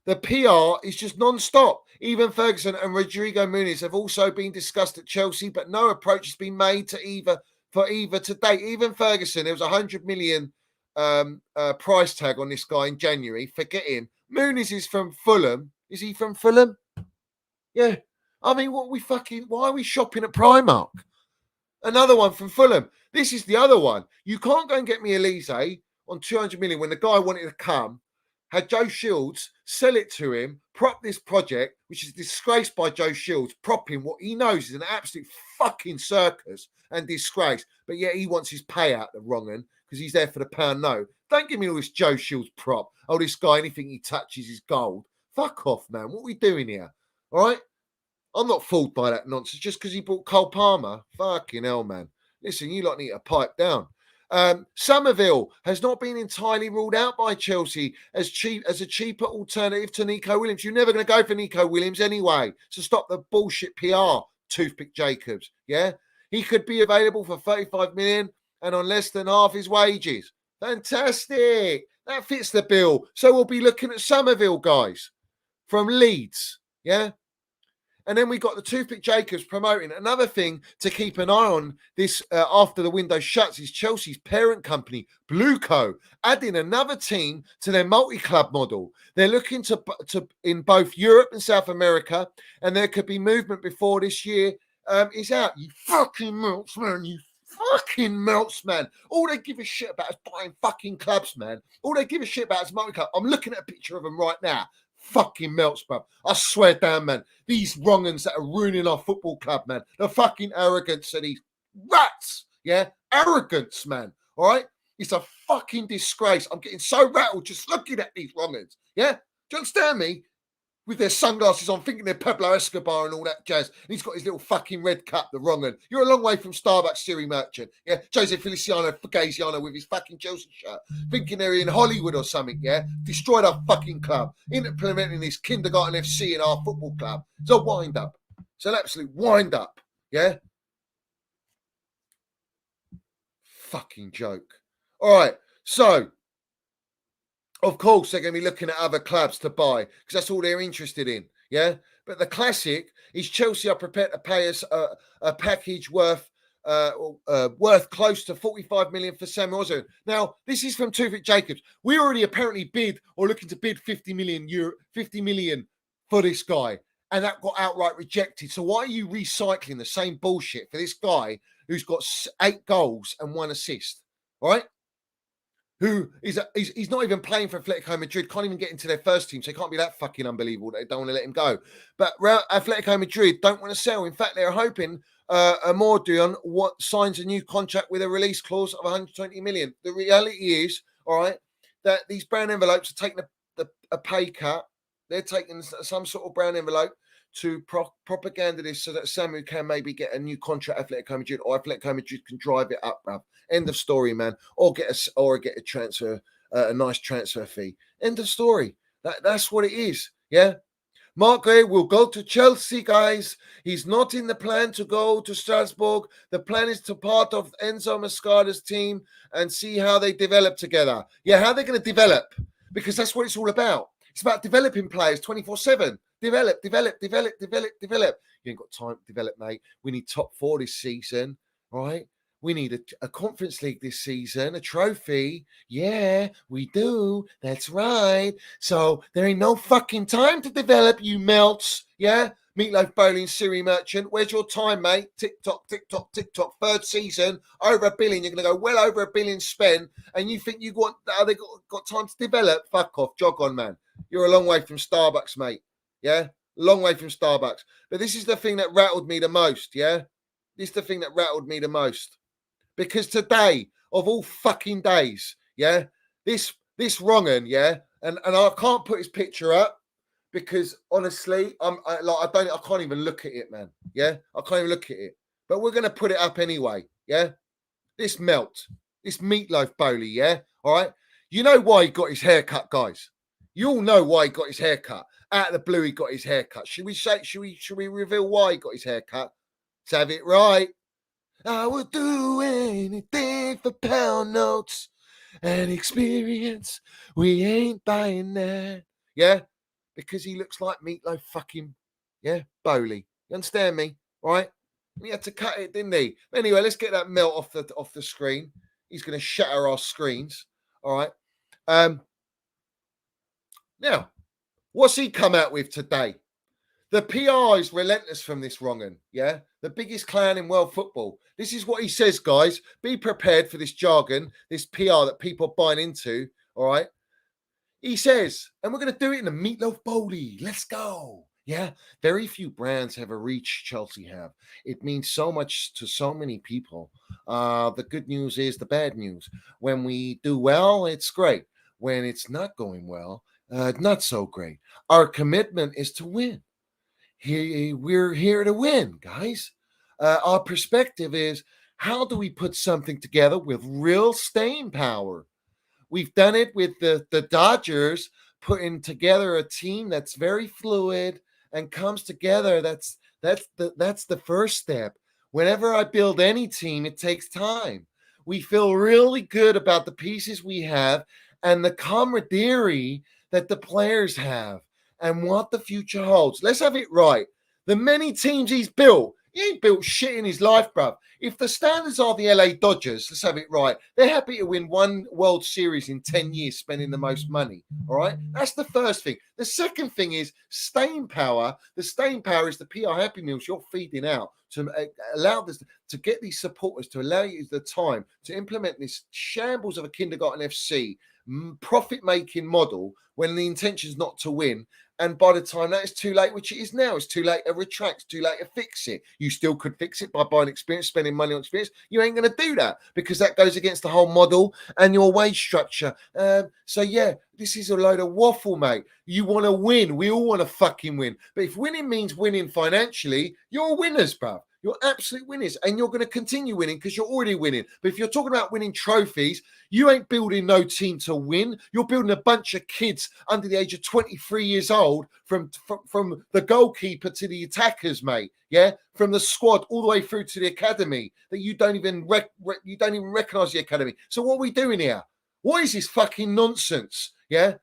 the PR is just non-stop. Even Ferguson and Rodrigo Muniz have also been discussed at Chelsea, but no approach has been made to either to date. Even Ferguson, there was 100 million price tag on this guy in January. Forget him. Muniz is from Fulham. Is he from Fulham? Yeah. I mean, why are we shopping at Primark? Another one from Fulham. This is the other one. You can't go and get me Olise on 200 million when the guy wanted to come, had Joe Shields sell it to him, prop this project, which is disgraced by Joe Shields, propping what he knows is an absolute fucking circus and disgrace. But yet he wants his payout, the wrong one, because he's there for the pound note. Don't give me all this Joe Shields prop. Oh, this guy, anything he touches is gold. Fuck off, man. What are we doing here? All right? I'm not fooled by that nonsense just because he bought Cole Palmer. Fucking hell, man. Listen, you lot need to pipe down. Somerville has not been entirely ruled out by Chelsea as a cheaper alternative to Nico Williams. You're never going to go for Nico Williams anyway. So stop the bullshit PR, Toothpick Jacobs. Yeah? He could be available for 35 million and on less than half his wages. Fantastic. That fits the bill. So we'll be looking at Somerville, guys, from Leeds. Yeah? And then we got the Toothpick Jacobs promoting. Another thing to keep an eye on this after the window shuts is Chelsea's parent company, Blueco, adding another team to their multi-club model. They're looking to in both Europe and South America, and there could be movement before this year is out. You fucking melts, man. You fucking melts, man. All they give a shit about is buying fucking clubs, man. All they give a shit about is multi-club. I'm looking at a picture of them right now. Fucking melts, bro. I swear down, man. These wrong-uns that are ruining our football club, man. The fucking arrogance of these rats. Yeah? Arrogance, man. All right? It's a fucking disgrace. I'm getting so rattled just looking at these wrong-uns. Yeah? Do you understand me? With their sunglasses on, thinking they're Pablo Escobar and all that jazz. And he's got his little fucking red cup, the wrong one. You're a long way from Starbucks Siri Merchant. Yeah, Jose Feliciano Fugaziano with his fucking Chelsea shirt. Thinking they're in Hollywood or something, yeah? Destroyed our fucking club. Implementing this kindergarten FC in our football club. It's a wind-up. It's an absolute wind-up, yeah? Fucking joke. All right, so... Of course, they're going to be looking at other clubs to buy because that's all they're interested in, yeah? But the classic is Chelsea are prepared to pay us a package worth close to 45 million for Samu Omorodion. Now, this is from Toothpick Jacobs. We already apparently bid or looking to bid 50 million for this guy, and that got outright rejected. So why are you recycling the same bullshit for this guy who's got 8 goals and 1 assist, all right? He's not even playing for Atletico Madrid, can't even get into their first team, so it can't be that fucking unbelievable that they don't want to let him go. But Atletico Madrid don't want to sell. In fact, they're hoping Omorodion signs a new contract with a release clause of 120 million. The reality is, all right, that these brown envelopes are taking a pay cut. They're taking some sort of brown envelope to propaganda this so that Samu can maybe get a new contract at Atletico Madrid, or Atletico Madrid can drive it up, bruv. End of story, man. Or get a transfer, a nice transfer fee. End of story. That's what it is. Yeah. Marc Guiu will go to Chelsea, guys. He's not in the plan to go to Strasbourg. The plan is to part of Enzo Mascara's team and see how they develop together. Yeah, how they're going to develop, because that's what it's all about. It's about developing players 24/7. Develop. You ain't got time to develop, mate. We need top 4 this season, all right? We need a Conference League this season, a trophy. Yeah, we do. That's right. So there ain't no fucking time to develop, you melts. Yeah? Meatloaf, Boehly, and Siri Merchant. Where's your time, mate? Tick-tock, tick-tock, tick-tock. Third season, over $1 billion. You're going to go well over $1 billion spent, and you think you got time to develop? Fuck off. Jog on, man. You're a long way from Starbucks, mate. Yeah? Long way from Starbucks. But this is the thing that rattled me the most, yeah? This is the thing that rattled me the most. Because today, of all fucking days, yeah, this wrong'un, yeah, and I can't put his picture up because honestly, I can't even look at it, man. Yeah, I can't even look at it. But we're gonna put it up anyway, yeah. This Meatloaf Boehly, yeah. All right, you know why he got his hair cut, guys. You all know why he got his hair cut. Out of the blue, he got his hair cut. Should we reveal why he got his hair cut? Let's have it right. I would do anything for pound notes and experience. We ain't buying that. Yeah? Because he looks like Meatloaf fucking, yeah, Boehly. You understand me? All right? He had to cut it, didn't he? Anyway, let's get that melt off the screen. He's going to shatter our screens. All right? Now, what's he come out with today? The PR is relentless from this wrong'un, yeah? The biggest clown in world football. This is what he says, guys. Be prepared for this jargon, this PR that people are buying into, all right? He says, and we're going to do it in the Meatloaf Boehly. Let's go. Yeah? Very few brands have a reach Chelsea have. It means so much to so many people. The good news is the bad news. When we do well, it's great. When it's not going well, not so great. Our commitment is to win. We're here to win, guys. Our perspective is, how do we put something together with real staying power? We've done it with the Dodgers, putting together a team that's very fluid and comes together. That's the first step. Whenever I build any team, it takes time. We feel really good about the pieces we have and the camaraderie that the players have and what the future holds. Let's have it right. The many teams he's built, he ain't built shit in his life, bruv. If the standards are the LA Dodgers, let's have it right. They're happy to win one World Series in 10 years, spending the most money. All right? That's the first thing. The second thing is staying power. The staying power is the PR Happy Meals you're feeding out to allow this, to get these supporters to allow you the time to implement this shambles of a kindergarten FC profit-making model when the intention is not to win. And by the time that is too late, which it is now, it's too late to retract, it's too late to fix it. You still could fix it by buying experience, spending money on experience. You ain't going to do that because that goes against the whole model and your wage structure. So, yeah, this is a load of waffle, mate. You want to win. We all want to fucking win. But if winning means winning financially, you're winners, bro. You're absolute winners, and you're going to continue winning because you're already winning. But if you're talking about winning trophies, you ain't building no team to win. You're building a bunch of kids under the age of 23 years old, from the goalkeeper to the attackers, mate. Yeah, from the squad all the way through to the academy that you don't even recognize the academy. So what are we doing here? What is this fucking nonsense? Yeah.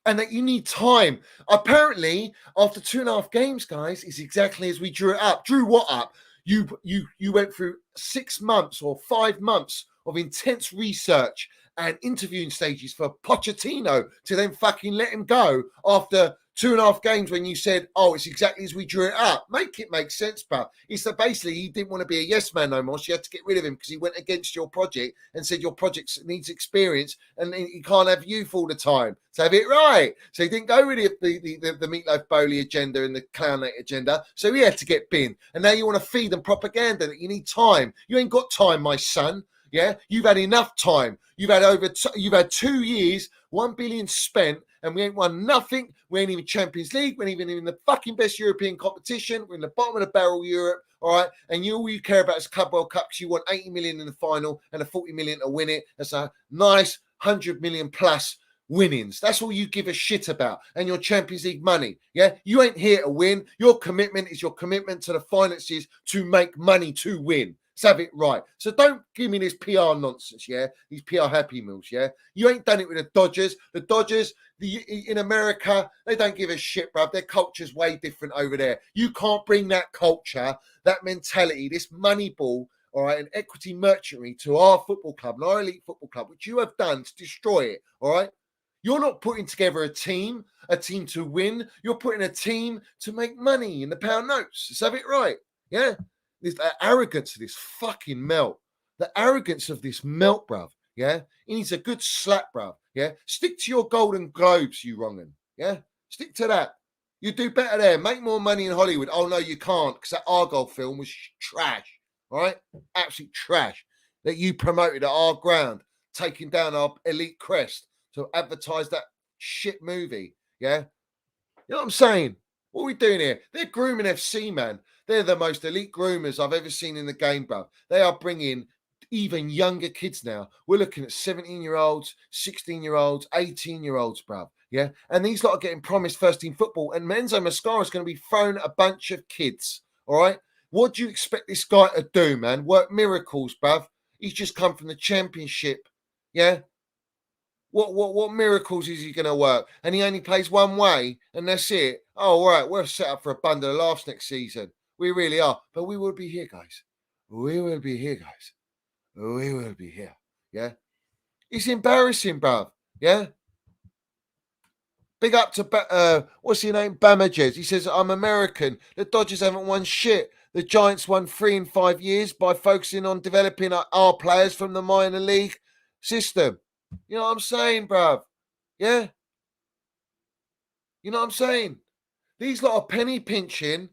And that you need time. Apparently, after 2.5 games, guys, is exactly as we drew it up. Drew what up? You went through 6 months or 5 months of intense research and interviewing stages for Pochettino to then fucking let him go after 2.5 games when you said, oh, it's exactly as we drew it up. Make it make sense, pal. It's that basically he didn't want to be a yes man no more, so you had to get rid of him because he went against your project and said your project needs experience and he can't have youth all the time. So have it right. So he didn't go with the Meatloaf Boehly agenda and the Clownate agenda, so he had to get binned. And now you want to feed them propaganda that you need time. You ain't got time, my son. Yeah, you've had enough time. You've had 2 years, 1 billion spent, and we ain't won nothing. We ain't even Champions League. We ain't even in the fucking best European competition. We're in the bottom of the barrel, Europe. All right, and all you care about is Club World Cup because you want 80 million in the final and a 40 million to win it. That's a nice 100 million plus winnings. That's all you give a shit about, and your Champions League money. Yeah, you ain't here to win. Your commitment is your commitment to the finances to make money to win. Let's have it right. So don't give me this PR nonsense, yeah? These PR Happy Meals, yeah? You ain't done it with the Dodgers. The Dodgers, in America, they don't give a shit, bruv. Their culture's way different over there. You can't bring that culture, that mentality, this money ball all right, an equity merchantry to our football club, and our elite football club, which you have done to destroy it, all right? You're not putting together a team to win. You're putting a team to make money in the pound notes. Let's have it right, yeah? This arrogance of this fucking melt. The arrogance of this melt, bruv, yeah? He needs a good slap, bruv, yeah? Stick to your Golden Globes, you wrong'un, yeah? Stick to that. You do better there. Make more money in Hollywood. Oh, no, you can't, because that Argyle film was trash, all right? Absolute trash that you promoted at our ground, taking down our elite crest to advertise that shit movie, yeah? You know what I'm saying? What are we doing here? They're grooming FC, man. They're the most elite groomers I've ever seen in the game, bro. They are bringing even younger kids now. We're looking at 17-year-olds, 16-year-olds, 18-year-olds, bro. Yeah, and these lot are getting promised first-team football, and Enzo Mascara is going to be throwing a bunch of kids, all right? What do you expect this guy to do, man? Work miracles, bruv. He's just come from the championship, yeah? What miracles is he going to work? And he only plays one way, and that's it. Oh, all right, we're set up for a bundle of laughs next season. We really are. But we will be here, guys. We will be here, guys. We will be here, yeah? It's embarrassing, bruv, yeah? Big up to, what's your name? Bamages. He says, I'm American. The Dodgers haven't won shit. The Giants won 3 in 5 years by focusing on developing our players from the minor league system. You know what I'm saying, bruv? Yeah? You know what I'm saying? These lot are penny pinching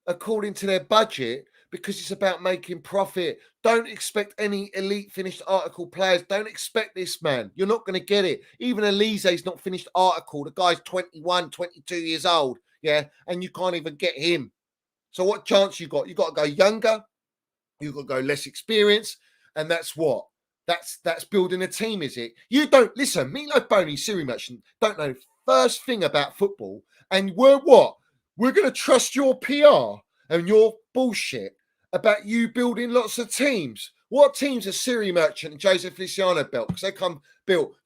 according to their budget because it's about making profit. Don't expect any elite finished article players. Don't expect this, man. You're not going to get it. Even Olise's not finished article. The guy's 21, 22 years old, yeah? And you can't even get him. So what chance you got? You got to go younger. You got to go less experience. And that's what? That's building a team, is it? You don't, listen, me like Boehly, Siri Merchant, don't know the first thing about football. And we're what? We're going to trust your PR and your bullshit about you building lots of teams. What teams are Siri Merchant and Joseph Feliciano built? Because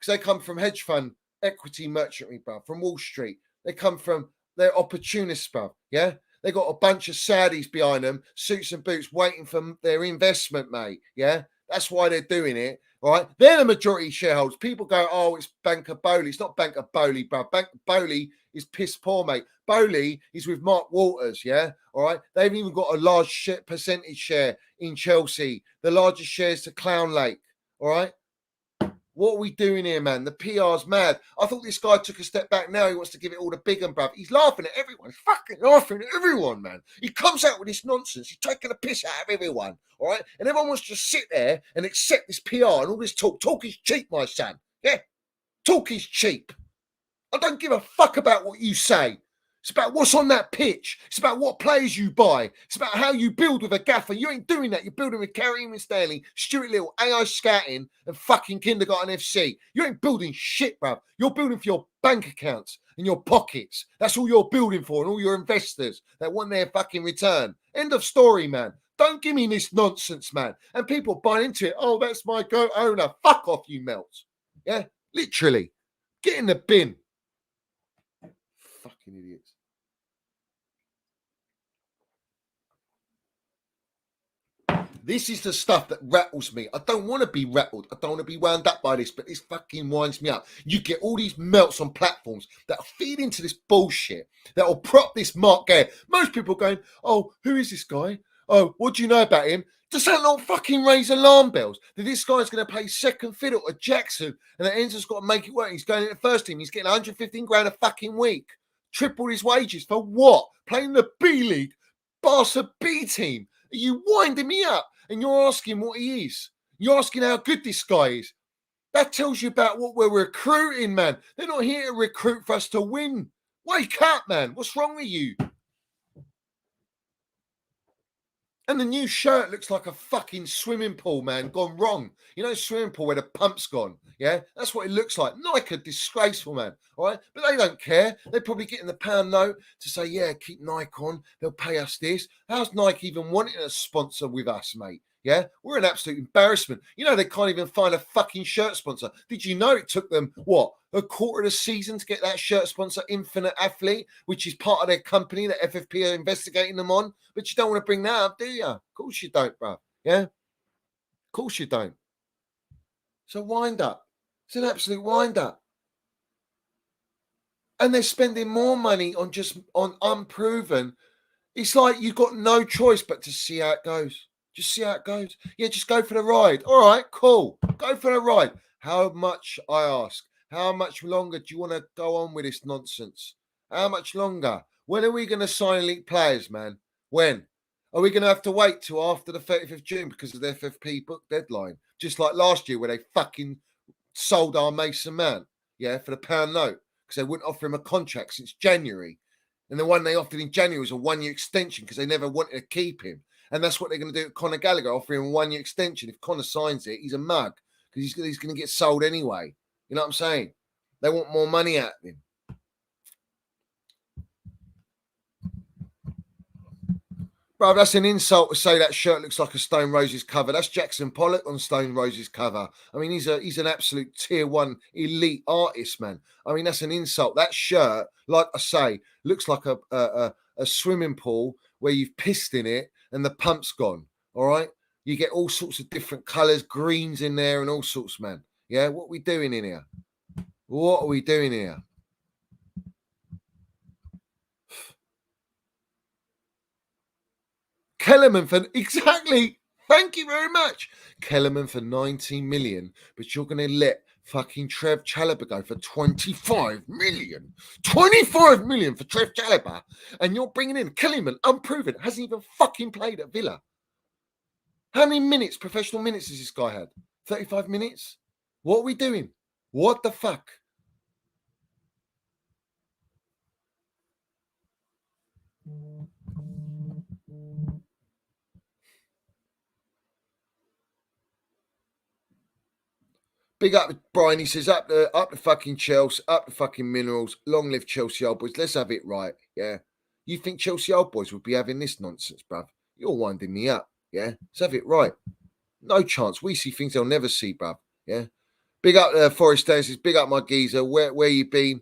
they come from hedge fund equity merchantry, bruv, from Wall Street. They're opportunists, bruv, yeah? They got a bunch of Saudis behind them, suits and boots, waiting for their investment, mate, yeah? That's why they're doing it, all right? They're the majority shareholders. People go, oh, it's Banker Boehly. It's not Banker Boehly, bruv. Banker Boehly is piss poor, mate. Boehly is with Mark Walters, yeah? All right? They've even got a large percentage share in Chelsea, the largest shares to Clown Lake, all right? What are we doing here, man? The PR's mad. I thought this guy took a step back. Now he wants to give it all to Big and bruv. He's laughing at everyone. He's fucking laughing at everyone, man. He comes out with this nonsense. He's taking a piss out of everyone, all right? And everyone wants to sit there and accept this PR and all this talk. Talk is cheap, my son. Yeah? Talk is cheap. I don't give a fuck about what you say. It's about what's on that pitch. It's about what players you buy. It's about how you build with a gaffer. You ain't doing that. You're building with Carrie and Stanley, Stuart Little, AI Scouting, and fucking Kindergarten FC. You ain't building shit, bruv. You're building for your bank accounts and your pockets. That's all you're building for, and all your investors that want their fucking return. End of story, man. Don't give me this nonsense, man. And people buy into it. Oh, that's my goat owner. Fuck off, you melts. Yeah? Literally. Get in the bin. Fucking idiots. This is the stuff that rattles me. I don't want to be rattled. I don't want to be wound up by this, but this fucking winds me up. You get all these melts on platforms that feed into this bullshit that will prop this Marc Guiu. Most people going, oh, who is this guy? Oh, what do you know about him? Does that not fucking raise alarm bells? That this guy's going to play second fiddle to Jackson and that Enzo's got to make it work. He's going in the first team. He's getting 115 grand a fucking week. Triple his wages for what? Playing the B League, Barca B team. Are you winding me up? And you're asking what he is. You're asking how good this guy is. That tells you about what we're recruiting, man. They're not here to recruit for us to win. Wake up, man. What's wrong with you? And the new shirt looks like a fucking swimming pool, man, gone wrong. You know, swimming pool where the pump's gone. Yeah, that's what it looks like. Nike, disgraceful, man. All right, but they don't care. They're probably getting the pound note to say, yeah, keep Nike on. They'll pay us this. How's Nike even wanting a sponsor with us, mate? Yeah, we're an absolute embarrassment. You know, they can't even find a fucking shirt sponsor. Did you know it took them, what, a quarter of the season to get that shirt sponsor, Infinite Athlete, which is part of their company that FFP are investigating them on? But you don't want to bring that up, do you? Of course you don't, bro. Yeah? course you don't. It's a wind-up. It's an absolute wind-up. And they're spending more money on unproven. It's like you've got no choice but to see how it goes. Just see how it goes. Yeah, just go for the ride. All right, cool. Go for the ride. How much, I ask? How much longer do you want to go on with this nonsense? How much longer? When are we going to sign elite players, man? When? Are we going to have to wait till after the 30th of June because of the FFP book deadline? Just like last year where they fucking sold our Mason Mount, yeah, for the £1 note because they wouldn't offer him a contract since January. And the one they offered in January was a 1-year extension because they never wanted to keep him. And that's what they're going to do at Conor Gallagher, offer him a 1-year extension. If Conor signs it, he's a mug because he's going to get sold anyway. You know what I'm saying? They want more money out of him. Bro, that's an insult to say that shirt looks like a Stone Roses cover. That's Jackson Pollock on Stone Roses cover. I mean, he's an absolute tier 1 elite artist, man. I mean, that's an insult. That shirt, like I say, looks like a swimming pool where you've pissed in it and the pump's gone. All right? You get all sorts of different colours, greens in there and all sorts, man. Yeah? What are we doing in here? What are we doing here? Kellerman for exactly. Thank you very much. Kellerman for 19 million, but you're going to let fucking Trev Chalobah go for 25 million. 25 million for Trev Chalobah, and you're bringing in Kellerman, unproven, hasn't even fucking played at Villa. How many minutes, professional minutes, has this guy had? 35 minutes? What are we doing? What the fuck? Big up Brian, he says, up the fucking Chels, up the fucking Minerals, long live Chelsea old boys. Let's have it right, yeah? You think Chelsea old boys would be having this nonsense, bruv? You're winding me up, yeah? Let's have it right. No chance. We see things they'll never see, bruv, yeah? Big up Forest Day says, big up my geezer. Where you been?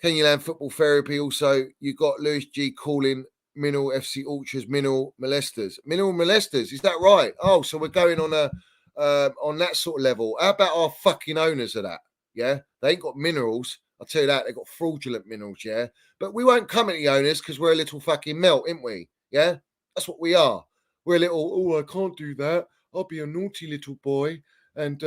Can you land football therapy? Also, you got Lewis G calling Mineral FC Ultras Mineral Molesters. Mineral Molesters, is that right? Oh, so we're going on that sort of level. How about our fucking owners of that? Yeah, they ain't got minerals. I'll tell you that. They've got fraudulent minerals, yeah? But we won't come at the owners because we're a little fucking melt, ain't we? Yeah? That's what we are. We're a little, I can't do that. I'll be a naughty little boy. And,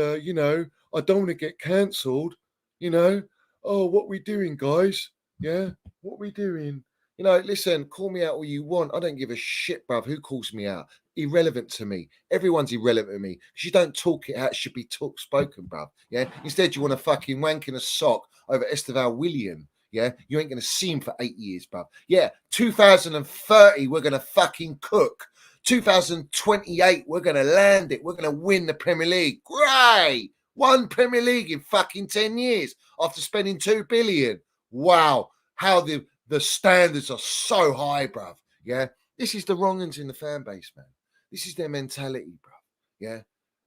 I don't want to get cancelled. Oh, what we doing, guys? Yeah? What we doing? Listen, call me out all you want. I don't give a shit, bruv. Who calls me out? Irrelevant to me. Everyone's irrelevant to me. Because you don't talk it how it should be spoken, bruv. Yeah? Instead, you want to fucking wank in a sock over Esteval William. Yeah? You ain't going to see him for 8 years, bruv. Yeah, 2030, we're going to fucking cook. 2028, we're going to land it. We're going to win the Premier League. Great! One Premier League in fucking 10 years after spending 2 billion. Wow. How the standards are so high, bruv. Yeah? This is the wrong'uns in the fan base, man. This is their mentality, bruv. Yeah?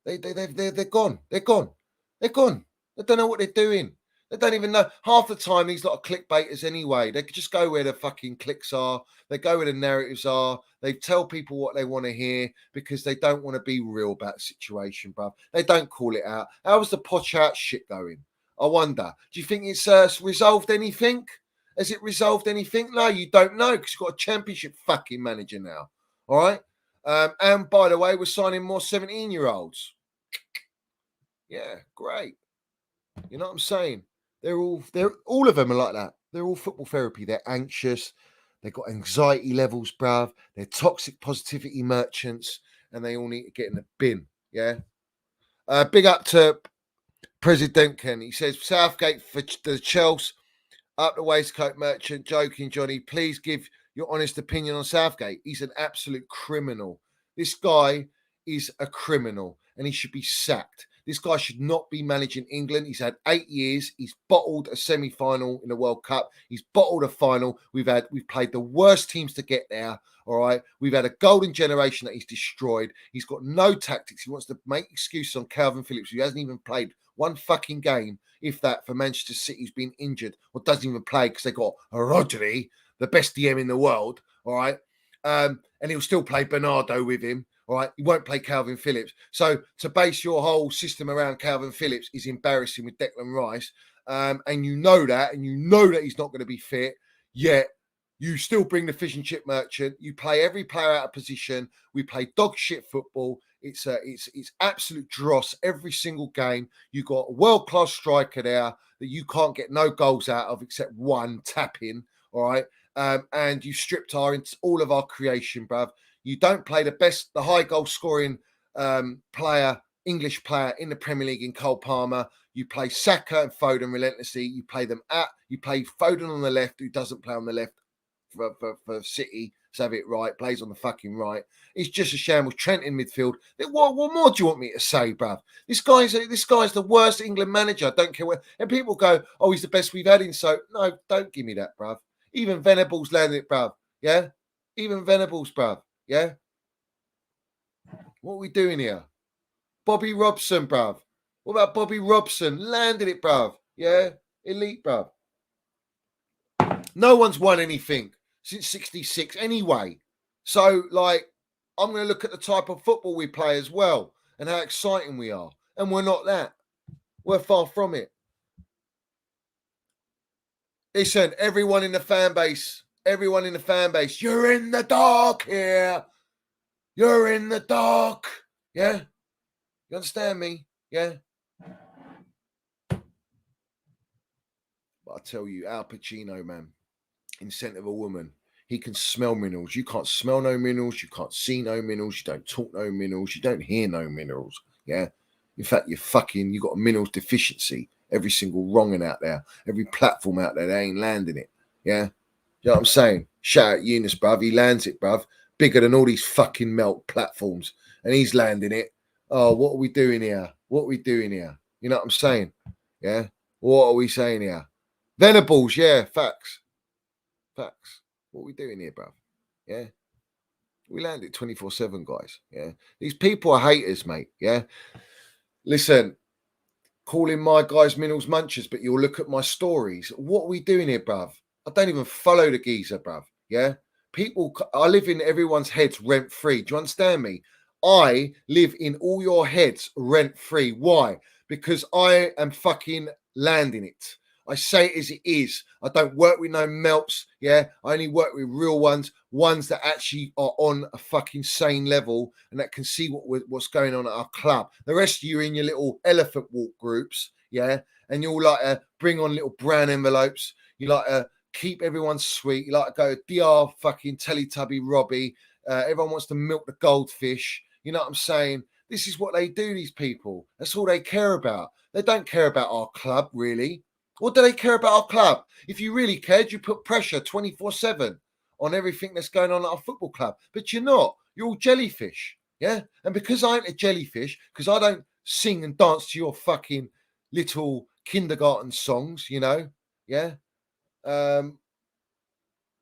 They're gone. They're gone. They're gone. They don't know what they're doing. They don't even know. Half the time, these lot of clickbaiters anyway. They just go where the fucking clicks are. They go where the narratives are. They tell people what they want to hear because they don't want to be real about the situation, bruv. They don't call it out. How's the potch out shit going? I wonder. Do you think it's resolved anything? Has it resolved anything? No, you don't know because you've got a championship fucking manager now. All right? And by the way, we're signing more 17-year-olds. Yeah, great. You know what I'm saying? They're all of them are like that. They're all football therapy. They're anxious. They've got anxiety levels, bruv. They're toxic positivity merchants, and they all need to get in the bin. Yeah. Big up to President Ken. He says Southgate for the Chels. Up the waistcoat merchant. Joking, Johnny. Please give your honest opinion on Southgate. He's an absolute criminal. This guy is a criminal, and he should be sacked. This guy should not be managing England. He's had 8 years. He's bottled a semi-final in the World Cup. He's bottled a final. We've played the worst teams to get there. All right. We've had a golden generation that he's destroyed. He's got no tactics. He wants to make excuses on Calvin Phillips, who hasn't even played one fucking game, if that, for Manchester City, who's been injured or doesn't even play because they got Rodri, the best DM in the world. All right. And he'll still play Bernardo with him. All right, he won't play Calvin Phillips. So to base your whole system around Calvin Phillips is embarrassing with Declan Rice, and you know that he's not going to be fit. Yet you still bring the fish and chip merchant. You play every player out of position. We play dog shit football. It's absolute dross every single game. You got a world class striker there that you can't get no goals out of except one tap-in. All right, and you stripped all of our creation, bruv. You don't play the high goal scoring English player in the Premier League in Cole Palmer. You play Saka and Foden relentlessly. You play Foden on the left, who doesn't play on the left for City. Let's have it right. Plays on the fucking right. It's just a shambles. Trent in midfield. What more do you want me to say, bruv? This guy's the worst England manager. I don't care what. And people go, oh, he's the best we've had in. So no, don't give me that, bruv. Even Venables landed it, bruv. Yeah? Even Venables, bruv. Yeah? What are we doing here? Bobby Robson, bruv. What about Bobby Robson? Landed it, bruv. Yeah? Elite, bruv. No one's won anything since 66 anyway. So, I'm going to look at the type of football we play as well and how exciting we are. And we're not that. We're far from it. Listen, everyone in the fan base, you're in the dark here. You're in the dark. Yeah? You understand me? Yeah? But I tell you, Al Pacino, man, in Scent of a Woman, he can smell minerals. You can't smell no minerals. You can't see no minerals. You don't talk no minerals. You don't hear no minerals. Yeah? In fact, you got a minerals deficiency. Every single wronging out there. Every platform out there, they ain't landing it. Yeah? You know what I'm saying? Shout out Eunice, bruv. He lands it, bruv. Bigger than all these fucking melt platforms. And he's landing it. Oh, what are we doing here? You know what I'm saying? Yeah? What are we saying here? Venables, yeah, facts. What are we doing here, bruv? Yeah? We land it 24/7, guys. Yeah? These people are haters, mate. Yeah? Listen, calling my guys minerals munchers, but you'll look at my stories. What are we doing here, bruv? I don't even follow the geezer, bruv. Yeah? I live in everyone's heads rent free. Do you understand me? I live in all your heads rent free. Why? Because I am fucking landing it. I say it as it is. I don't work with no melts. Yeah. I only work with real ones that actually are on a fucking sane level and that can see what's going on at our club. The rest of you are in your little elephant walk groups. Yeah. And you all like to bring on little brown envelopes. You like to keep everyone sweet. You like to go DR fucking Teletubby Robbie. Everyone wants to milk the goldfish. You know what I'm saying? This is what they do, these people. That's all they care about. They don't care about our club, really. What do they care about our club? If you really cared, you put pressure 24/7 on everything that's going on at our football club. But you're not. You're all jellyfish. Yeah? And because I ain't a jellyfish, because I don't sing and dance to your fucking little kindergarten songs, you know? Yeah?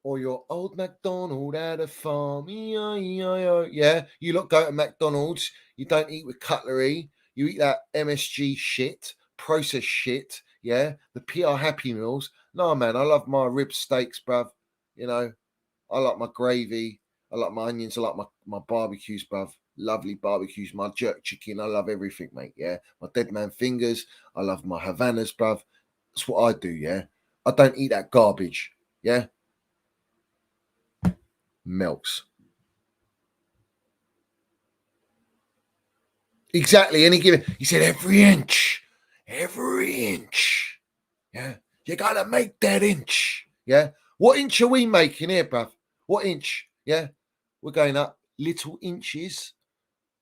Or your old McDonald at a farm. Yeah, you lot go to McDonald's. You don't eat with cutlery. You eat that MSG shit, processed shit. Yeah, the PR Happy Meals. No, man, I love my rib steaks, bruv. You know, I like my gravy. I like my onions. I like my barbecues, bruv. Lovely barbecues. My jerk chicken. I love everything, mate. Yeah, my dead man fingers. I love my Havanas, bruv. That's what I do. Yeah, I don't eat that garbage. Yeah. Melts. Exactly. Any given, he said every inch. Yeah. You gotta make that inch. Yeah. What inch are we making here, bruv? What inch? Yeah. We're going up little inches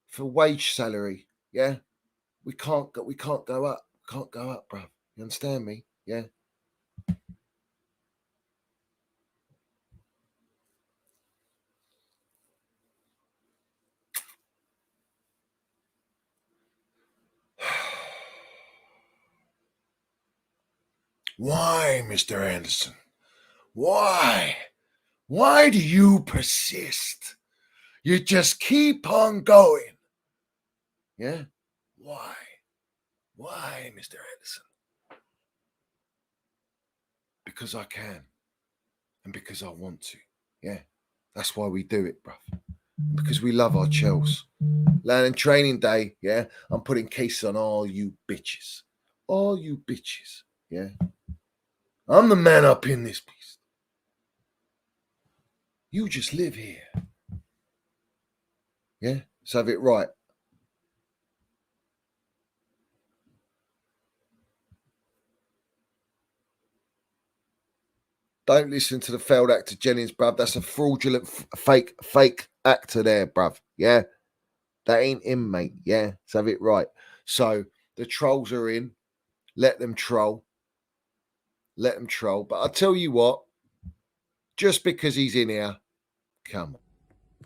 for wage salary. Yeah. We can't go up. Can't go up, bruv. You understand me? Yeah. Why, Mr. Anderson? Why? Why do you persist? You just keep on going. Yeah? Why? Why, Mr. Anderson? Because I can. And because I want to. Yeah? That's why we do it, bruv. because we love our Chels. Land training day, yeah, I'm putting cases on all you bitches. All you bitches, yeah. I'm the man up in this piece. You just live here. Yeah, let's have it right. Don't listen to the failed actor Jennings, bruv. That's a fraudulent, fake actor there, bruv. Yeah, that ain't him, mate. Yeah, let's have it right. So the trolls are in. Let them troll. Let them troll. But I'll tell you what, just because he's in here, come on.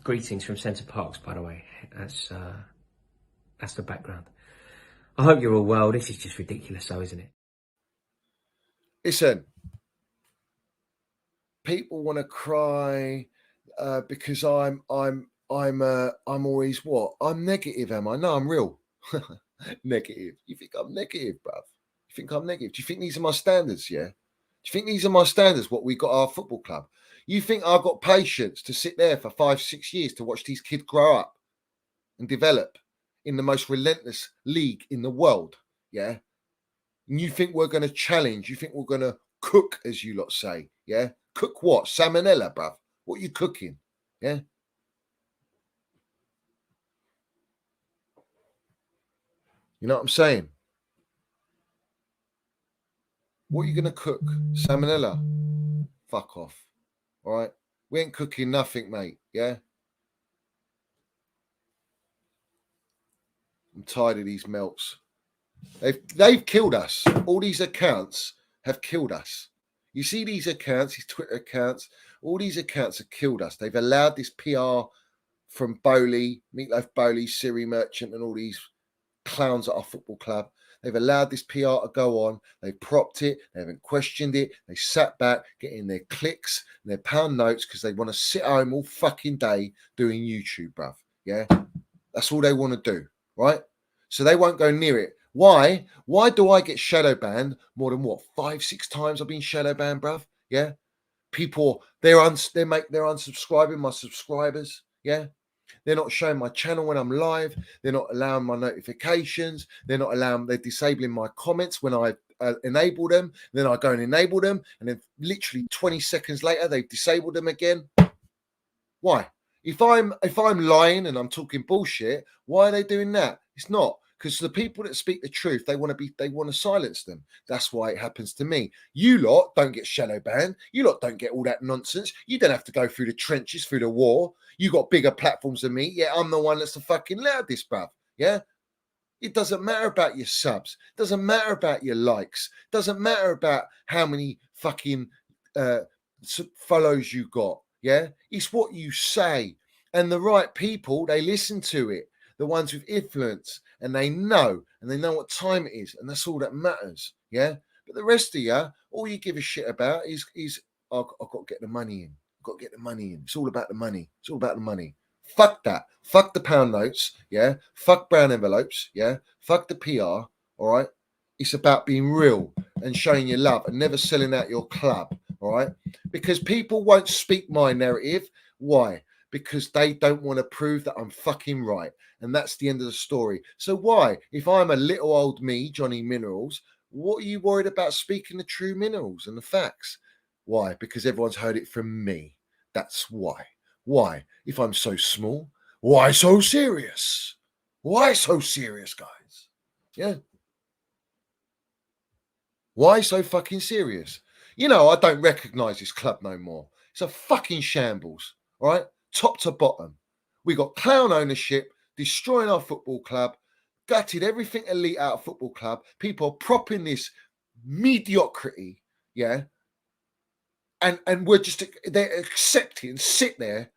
Greetings from Centre Parks, by the way. That's the background. I hope you're all well. This is just ridiculous, though, isn't it? Listen, people want to cry because I'm always what? I'm negative, am I? No, I'm real. Negative. You think I'm negative, bruv? You think I'm negative? Do you think these are my standards? Yeah. Do you think these are my standards? What we got our football club? You think I've got patience to sit there for 5-6 years to watch these kids grow up and develop in the most relentless league in the world? Yeah. And you think we're going to challenge? You think we're going to cook, as you lot say? Yeah. Cook what? Salmonella, bruv. What are you cooking? Yeah. You know what I'm saying? What are you going to cook? Salmonella? Fuck off. All right? We ain't cooking nothing, mate. Yeah? I'm tired of these melts. They've killed us. All these accounts have killed us. You see these accounts, these Twitter accounts, all these accounts have killed us. They've allowed this PR from Boehly, Meatloaf Boehly, Siri Merchant, and all these clowns at our football club. They've allowed this PR to go on. They propped it. They haven't questioned it. They sat back, getting their clicks and their pound notes because they want to sit home all fucking day doing YouTube, bruv. Yeah? That's all they want to do, right? So they won't go near it. Why? Why do I get shadow banned more than what? 5-6 times I've been shadow banned, bruv? Yeah? People, they're unsubscribing my subscribers. Yeah? They're not showing my channel when I'm live. They're not allowing my notifications. They're disabling my comments when I enable them. Then I go and enable them. And then literally 20 seconds later, they've disabled them again. Why? If I'm lying and I'm talking bullshit, why are they doing that? It's not. Because the people that speak the truth, they want to silence them. That's why it happens to me. You lot don't get shadow banned. You lot don't get all that nonsense. You don't have to go through the trenches, through the war. You got bigger platforms than me. Yeah, I'm the one that's the fucking loudest, bruv. Yeah? It doesn't matter about your subs. It doesn't matter about your likes. It doesn't matter about how many fucking follows you got. Yeah? It's what you say. And the right people, they listen to it. The ones with influence, and they know what time it is, and that's all that matters. Yeah. But the rest of you, all you give a shit about is I've got to get the money in. I've got to get the money in. It's all about the money. It's all about the money. Fuck that. Fuck the pound notes. Yeah. Fuck brown envelopes. Yeah. Fuck the PR. All right. It's about being real and showing your love and never selling out your club. All right. Because people won't speak my narrative. Why? Because they don't want to prove that I'm fucking right. And that's the end of the story. So why? If I'm a little old me, Johnny Minerals, what are you worried about speaking the true minerals and the facts? Why? Because everyone's heard it from me. That's why. Why? If I'm so small, why so serious? Why so serious, guys? Yeah. Why so fucking serious? You know, I don't recognize this club no more. It's a fucking shambles. All right? Top to bottom. We got clown ownership, destroying our football club, gutted everything elite out of football club. People are propping this mediocrity, yeah, and we're just they're accepting, sit there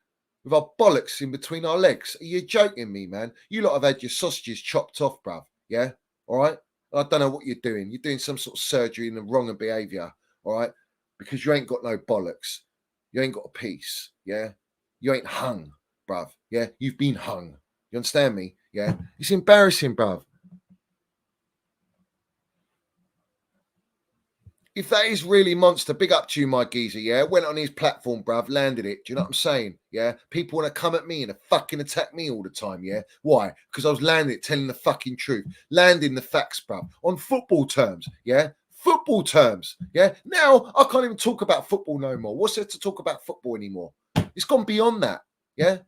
with our bollocks in between our legs. Are you joking me, man? You lot have had your sausages chopped off, bruv. Yeah, all right. I don't know what you're doing. You're doing some sort of surgery in the wrong behaviour, all right? Because you ain't got no bollocks. You ain't got a piece, yeah. You ain't hung, bruv. Yeah, you've been hung. You understand me? Yeah, it's embarrassing, bruv. If that is really monster, big up to you, my geezer, yeah? Went on his platform, bruv, landed it. Do you know what I'm saying? Yeah? People want to come at me and fucking attack me all the time, yeah? Why? Because I was landing it, telling the fucking truth. Landing the facts, bruv. On football terms, yeah? Football terms, yeah? Now, I can't even talk about football no more. What's there to talk about football anymore? It's gone beyond that, yeah?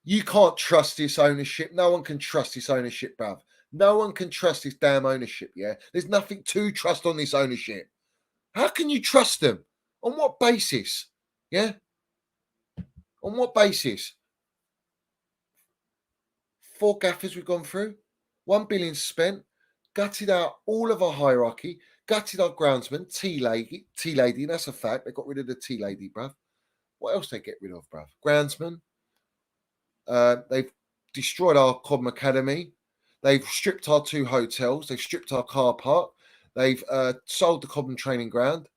You can't trust this ownership. No one can trust this ownership, bruv. No one can trust this damn ownership, yeah? There's nothing to trust on this ownership. How can you trust them? On what basis? Yeah? On what basis? 4 gaffers we've gone through, 1 billion spent, gutted out all of our hierarchy, gutted our groundsman, T-lady, and that's a fact. They got rid of the T-lady, bruv. What else they get rid of, bruv? Groundsman. They've destroyed our Cobham Academy. They've stripped our 2 hotels. They've stripped our car park. They've sold the Cobham training ground.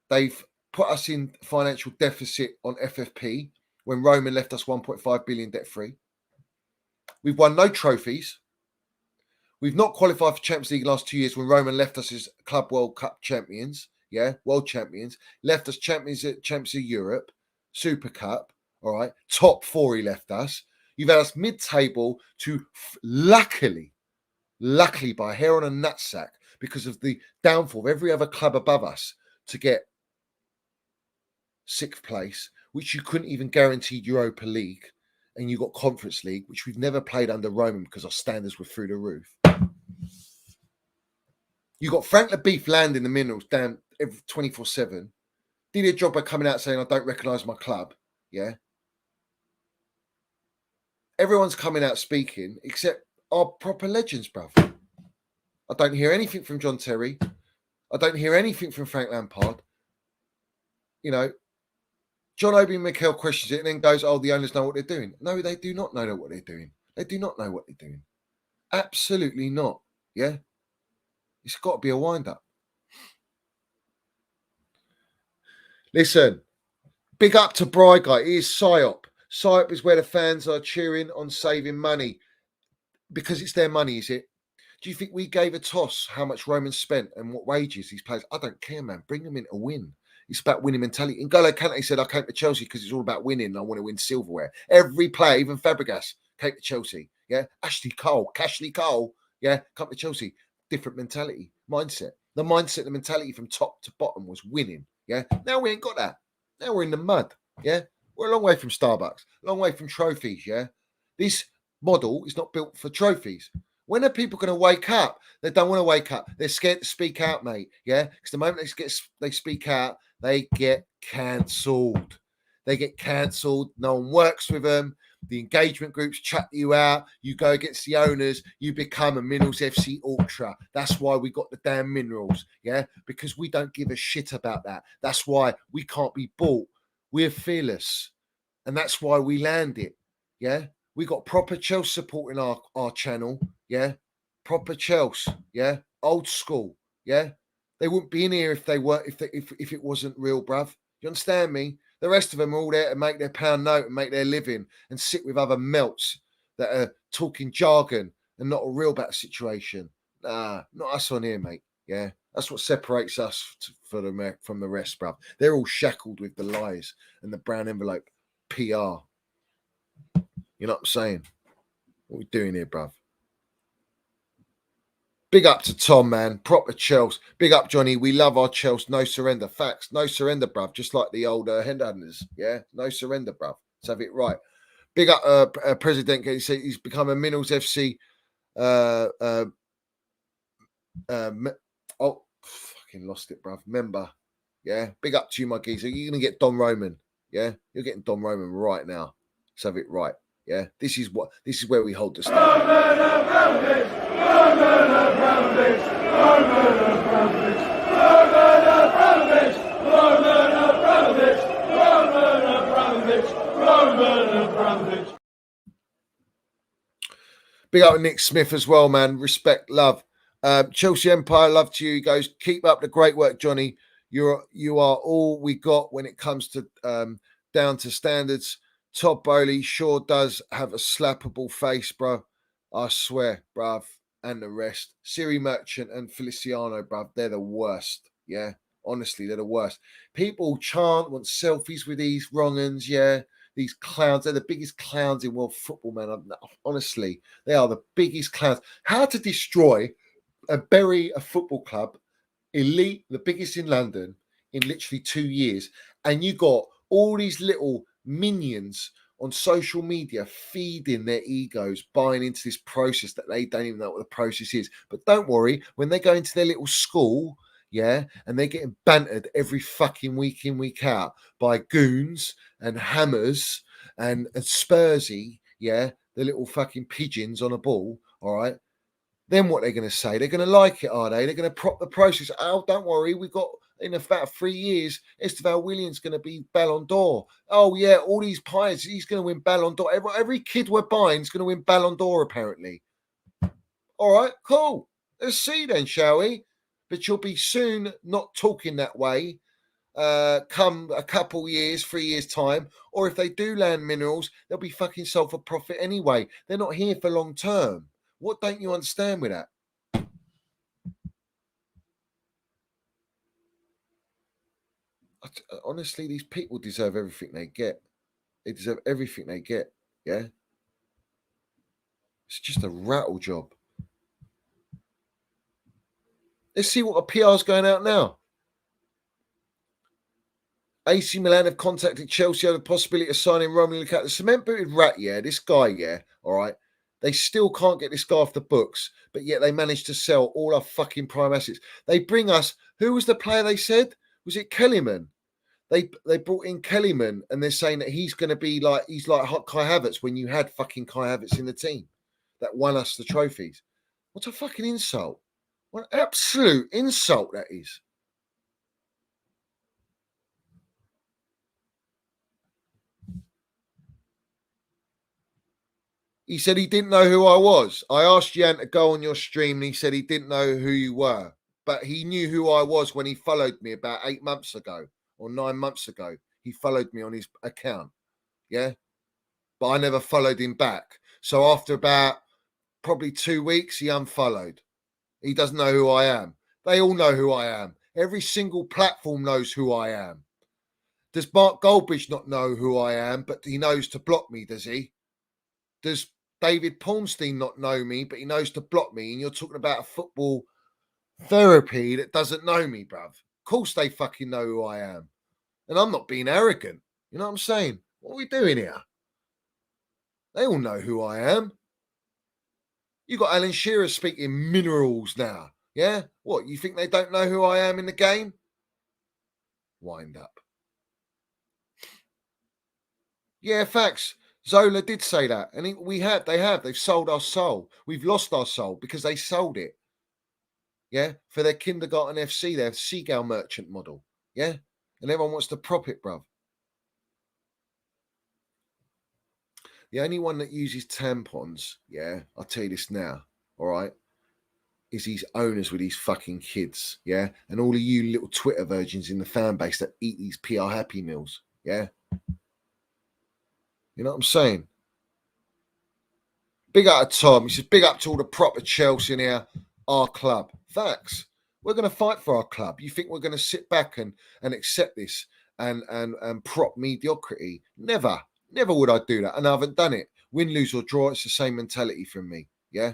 They've put us in financial deficit on FFP when Roman left us 1.5 billion debt free. We've won no trophies. We've not qualified for Champions League the last 2 years when Roman left us as Club World Cup champions. Yeah, world champions. Left us champions of Europe, Super Cup. All right, top 4 he left us. You've had us mid-table to luckily by a hair on a nutsack because of the downfall of every other club above us to get 6th place, which you couldn't even guarantee Europa League, and you got Conference League, which we've never played under Roman because our standards were through the roof. You got Frank LeBeef landing the minerals down 24/7. Did a job by coming out saying, I don't recognise my club. Yeah. Everyone's coming out speaking except our proper legends, bruv. I don't hear anything from John Terry. I don't hear anything from Frank Lampard. You know, John Obi Mikel questions it and then goes, oh, the owners know what they're doing. No, they do not know what they're doing. They do not know what they're doing. Absolutely not. Yeah. It's got to be a wind-up. Listen, big up to Bry Guy. It is PSYOP. PSYOP is where the fans are cheering on saving money because it's their money, is it? Do you think we gave a toss how much Roman spent and what wages these players? I don't care, man. Bring them in to win. It's about winning mentality. And N'Golo Kante said, I came to Chelsea because it's all about winning. I want to win silverware. Every player, even Fabregas, came to Chelsea. Yeah. Ashley Cole, yeah, come to Chelsea. Different mentality, mindset. The mindset, the mentality from top to bottom was winning. Yeah. Now we ain't got that. Now we're in the mud. Yeah. We're a long way from Starbucks, a long way from trophies. Yeah. This model is not built for trophies. When are people going to wake up? They don't want to wake up. They're scared to speak out, mate. Yeah. Because the moment they speak out, they get cancelled. They get cancelled. No one works with them. The engagement groups chuck you out. You go against the owners. You become a Minerals FC Ultra. That's why we got the damn Minerals. Yeah. Because we don't give a shit about that. That's why we can't be bought. We're fearless. And that's why we land it. Yeah. We got proper Chels supporting our channel. Yeah. Proper Chels. Yeah. Old school. Yeah. They wouldn't be in here if they were, if it wasn't real, bruv. You understand me? The rest of them are all there to make their pound note and make their living and sit with other melts that are talking jargon and not a real about the situation. Nah, not us on here, mate. Yeah. That's what separates us from the rest, bruv. They're all shackled with the lies and the brown envelope PR. You know what I'm saying? What are we doing here, bruv? Big up to Tom, man. Proper Chels. Big up, Johnny. We love our Chels. No surrender. Facts. No surrender, bruv. Just like the old headhunters. Yeah? No surrender, bruv. Let's have it right. Big up President. He said he's become a Minerals FC. Fucking lost it, bruv. Member. Yeah? Big up to you, my geezer. You're going to get Don Roman. Yeah? You're getting Don Roman right now. Let's have it right. Yeah? This is where we hold the standard. Big up Nick Smith as well, man. Respect, love. Chelsea Empire, love to you. He goes, keep up the great work, Johnny. You are all we got when it comes to down to standards. Todd Boehly sure does have a slappable face, bro. I swear, bruv. and the rest. Siri Merchant and Feliciano, bruv, they're the worst. Yeah, honestly, they're the worst. People chant, want selfies with these wrong-uns, yeah. These clowns, they're the biggest clowns in world football, man. Honestly, they are the biggest clowns. How to destroy and bury a football club, elite, the biggest in London, in literally 2 years. And you got all these little minions on social media feeding their egos, buying into this process that they don't even know what the process is. But don't worry, when they go into their little school, yeah, and they're getting bantered every fucking week in, week out by goons and hammers and Spursy, yeah, the little fucking pigeons on a ball, all right. Then what they're going to say? They're going to like it, are they? They're going to prop the process. Oh, don't worry, we've got in about 3 years, Esteval Williams going to be Ballon d'Or. Oh yeah, all these pies, he's going to win Ballon d'Or. Every kid we're buying is going to win Ballon d'Or, apparently. All right, cool. Let's see then, shall we? But you'll be soon not talking that way. Come a couple years, 3 years time, or if they do land minerals, they'll be fucking sold for profit anyway. They're not here for long term. What don't you understand with that? Honestly, these people deserve everything they get. They deserve everything they get. Yeah. It's just a rattle job. Let's see what a PR's going out now. AC Milan have contacted Chelsea over the possibility of signing Romelu Lukaku. The cement-booted rat, yeah, this guy, yeah, all right. They still can't get this guy off the books, but yet they managed to sell all our fucking prime assets. They bring us, who was the player they said? Was it Kellyman? They brought in Kellyman and they're saying that he's going to be like, he's like Kai Havertz when you had fucking Kai Havertz in the team that won us the trophies. What a fucking insult. What an absolute insult that is. He said he didn't know who I was. I asked Jan to go on your stream and he said he didn't know who you were. But he knew who I was when he followed me about 8 months ago or 9 months ago. He followed me on his account. Yeah. But I never followed him back. So after about probably 2 weeks, he unfollowed. He doesn't know who I am. They all know who I am. Every single platform knows who I am. Does Mark Goldbridge not know who I am, but he knows to block me, does he? Does David Palmstein not know me, but he knows to block me? And you're talking about a football therapy that doesn't know me, bruv. Of course they fucking know who I am. And I'm not being arrogant. You know what I'm saying? What are we doing here? They all know who I am. You got Alan Shearer speaking minerals now. Yeah? What, you think they don't know who I am in the game? Wind up. Yeah, facts. Zola did say that. And they've sold our soul. We've lost our soul because they sold it. Yeah? For their kindergarten FC, their Seagull merchant model. Yeah? And everyone wants to prop it, bruv. The only one that uses tampons, yeah, I'll tell you this now, all right, is these owners with these fucking kids, yeah? And all of you little Twitter virgins in the fan base that eat these PR Happy Meals, yeah? You know what I'm saying? Big up to Tom. He says, big up to all the proper Chelsea in here, our club. Facts. We're going to fight for our club. You think we're going to sit back and accept this and prop mediocrity? Never. Never would I do that. And I haven't done it. Win, lose or draw, it's the same mentality from me. Yeah?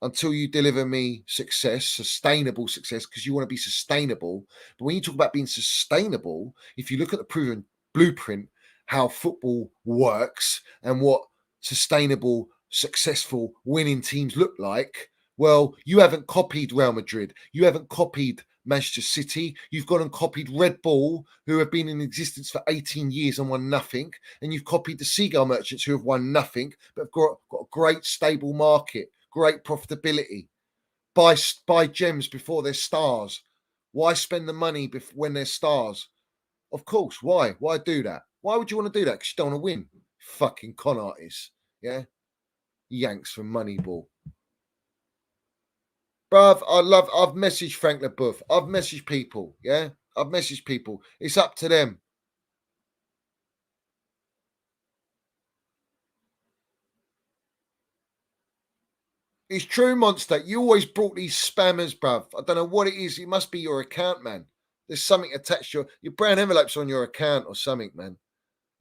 Until you deliver me success, sustainable success, because you want to be sustainable. But when you talk about being sustainable, if you look at the proven blueprint, how football works and what sustainable, successful, winning teams look like, well, you haven't copied Real Madrid. You haven't copied Manchester City. You've gone and copied Red Bull, who have been in existence for 18 years and won nothing. And you've copied the Seagull merchants, who have won nothing, but have got a great, stable market, great profitability. Buy gems before they're stars. Why spend the money when they're stars? Of course. Why? Why do that? Why would you want to do that? Because you don't want to win. Fucking con artists. Yeah? Yanks from Moneyball. Bruv, I've messaged Frank LeBoeuf. I've messaged people. Yeah? I've messaged people. It's up to them. It's true, Monster. You always brought these spammers, bruv. I don't know what it is. It must be your account, man. There's something attached to your brown envelopes on your account or something, man.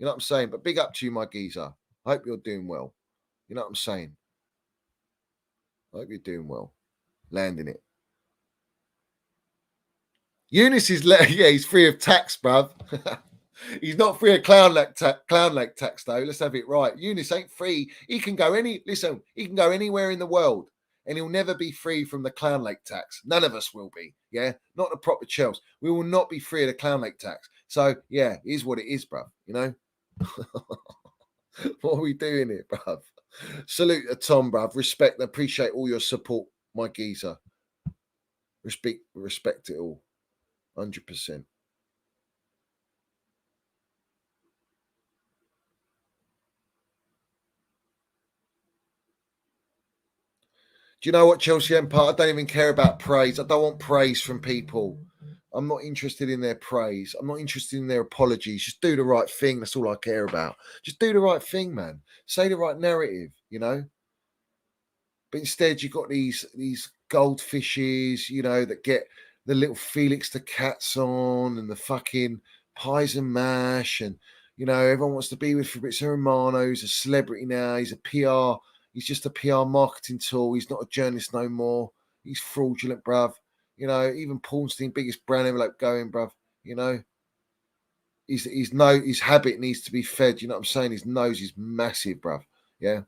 You know what I'm saying? But big up to you, my geezer. I hope you're doing well. You know what I'm saying? I hope you're doing well. Landing it. Eunice is, yeah, he's free of tax, bruv. He's not free of Clown Lake tax, though. Let's have it right. Eunice ain't free. He can go he can go anywhere in the world and he'll never be free from the Clown Lake tax. None of us will be, yeah? Not the proper Chels. We will not be free of the Clown Lake tax. So, yeah, it is what it is, bruv, you know? What are we doing here, bruv? Salute to Tom, bruv. Respect, appreciate all your support, my geezer. Respect it all. 100%. Do you know what, Chelsea Empire? I don't even care about praise. I don't want praise from people. I'm not interested in their praise. I'm not interested in their apologies. Just do the right thing. That's all I care about. Just do the right thing, man. Say the right narrative, you know? But instead, you've got these goldfishes, you know, that get the little Felix the Cats on and the fucking pies and mash. And, you know, everyone wants to be with Fabrizio Romano. He's a celebrity now. He's a PR. He's just a PR marketing tool. He's not a journalist no more. He's fraudulent, bruv. You know, even Paulstein, biggest brand envelope going, bruv. You know, his habit needs to be fed. You know what I'm saying? His nose is massive, bruv. Yeah.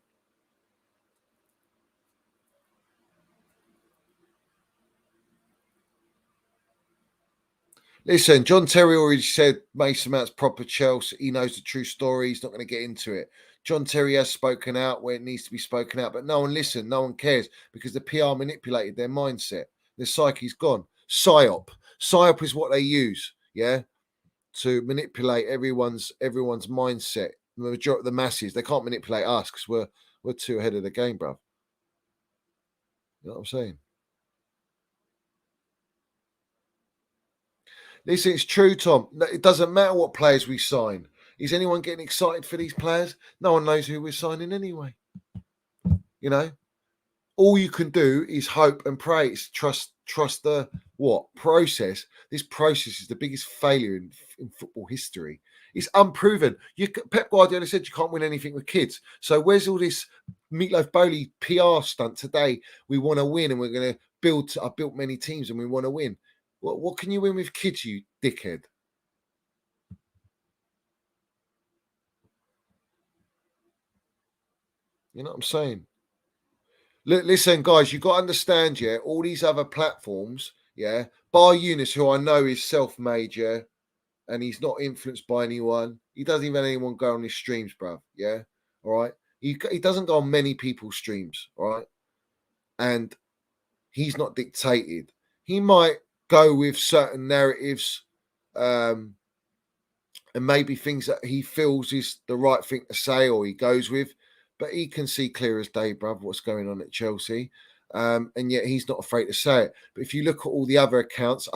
Listen, John Terry already said Mason Mount's proper Chelsea. He knows the true story. He's not going to get into it. John Terry has spoken out where it needs to be spoken out, but no one listened. No one cares because the PR manipulated their mindset. Their psyche's gone. PSYOP. PSYOP is what they use, yeah, to manipulate everyone's mindset. The majority of the masses, they can't manipulate us because we're too ahead of the game, bro. You know what I'm saying? Listen, it's true, Tom. It doesn't matter what players we sign. Is anyone getting excited for these players? No one knows who we're signing anyway. You know, all you can do is hope and pray. It's trust the process. This process is the biggest failure in football history. It's unproven. Pep Guardiola said you can't win anything with kids. So where's all this Meatloaf Boehly PR stunt today? We want to win and we're going to build. I've built many teams and we want to win. What can you win with kids, you dickhead? You know what I'm saying? Listen, guys, you've got to understand, yeah, all these other platforms, yeah, bar Eunice, who I know is self-made, yeah, and he's not influenced by anyone. He doesn't even have anyone go on his streams, bruv, yeah, all right? He doesn't go on many people's streams, all right? And he's not dictated. He might go with certain narratives and maybe things that he feels is the right thing to say or he goes with, but he can see clear as day, bruv, what's going on at Chelsea. And yet he's not afraid to say it. But if you look at all the other accounts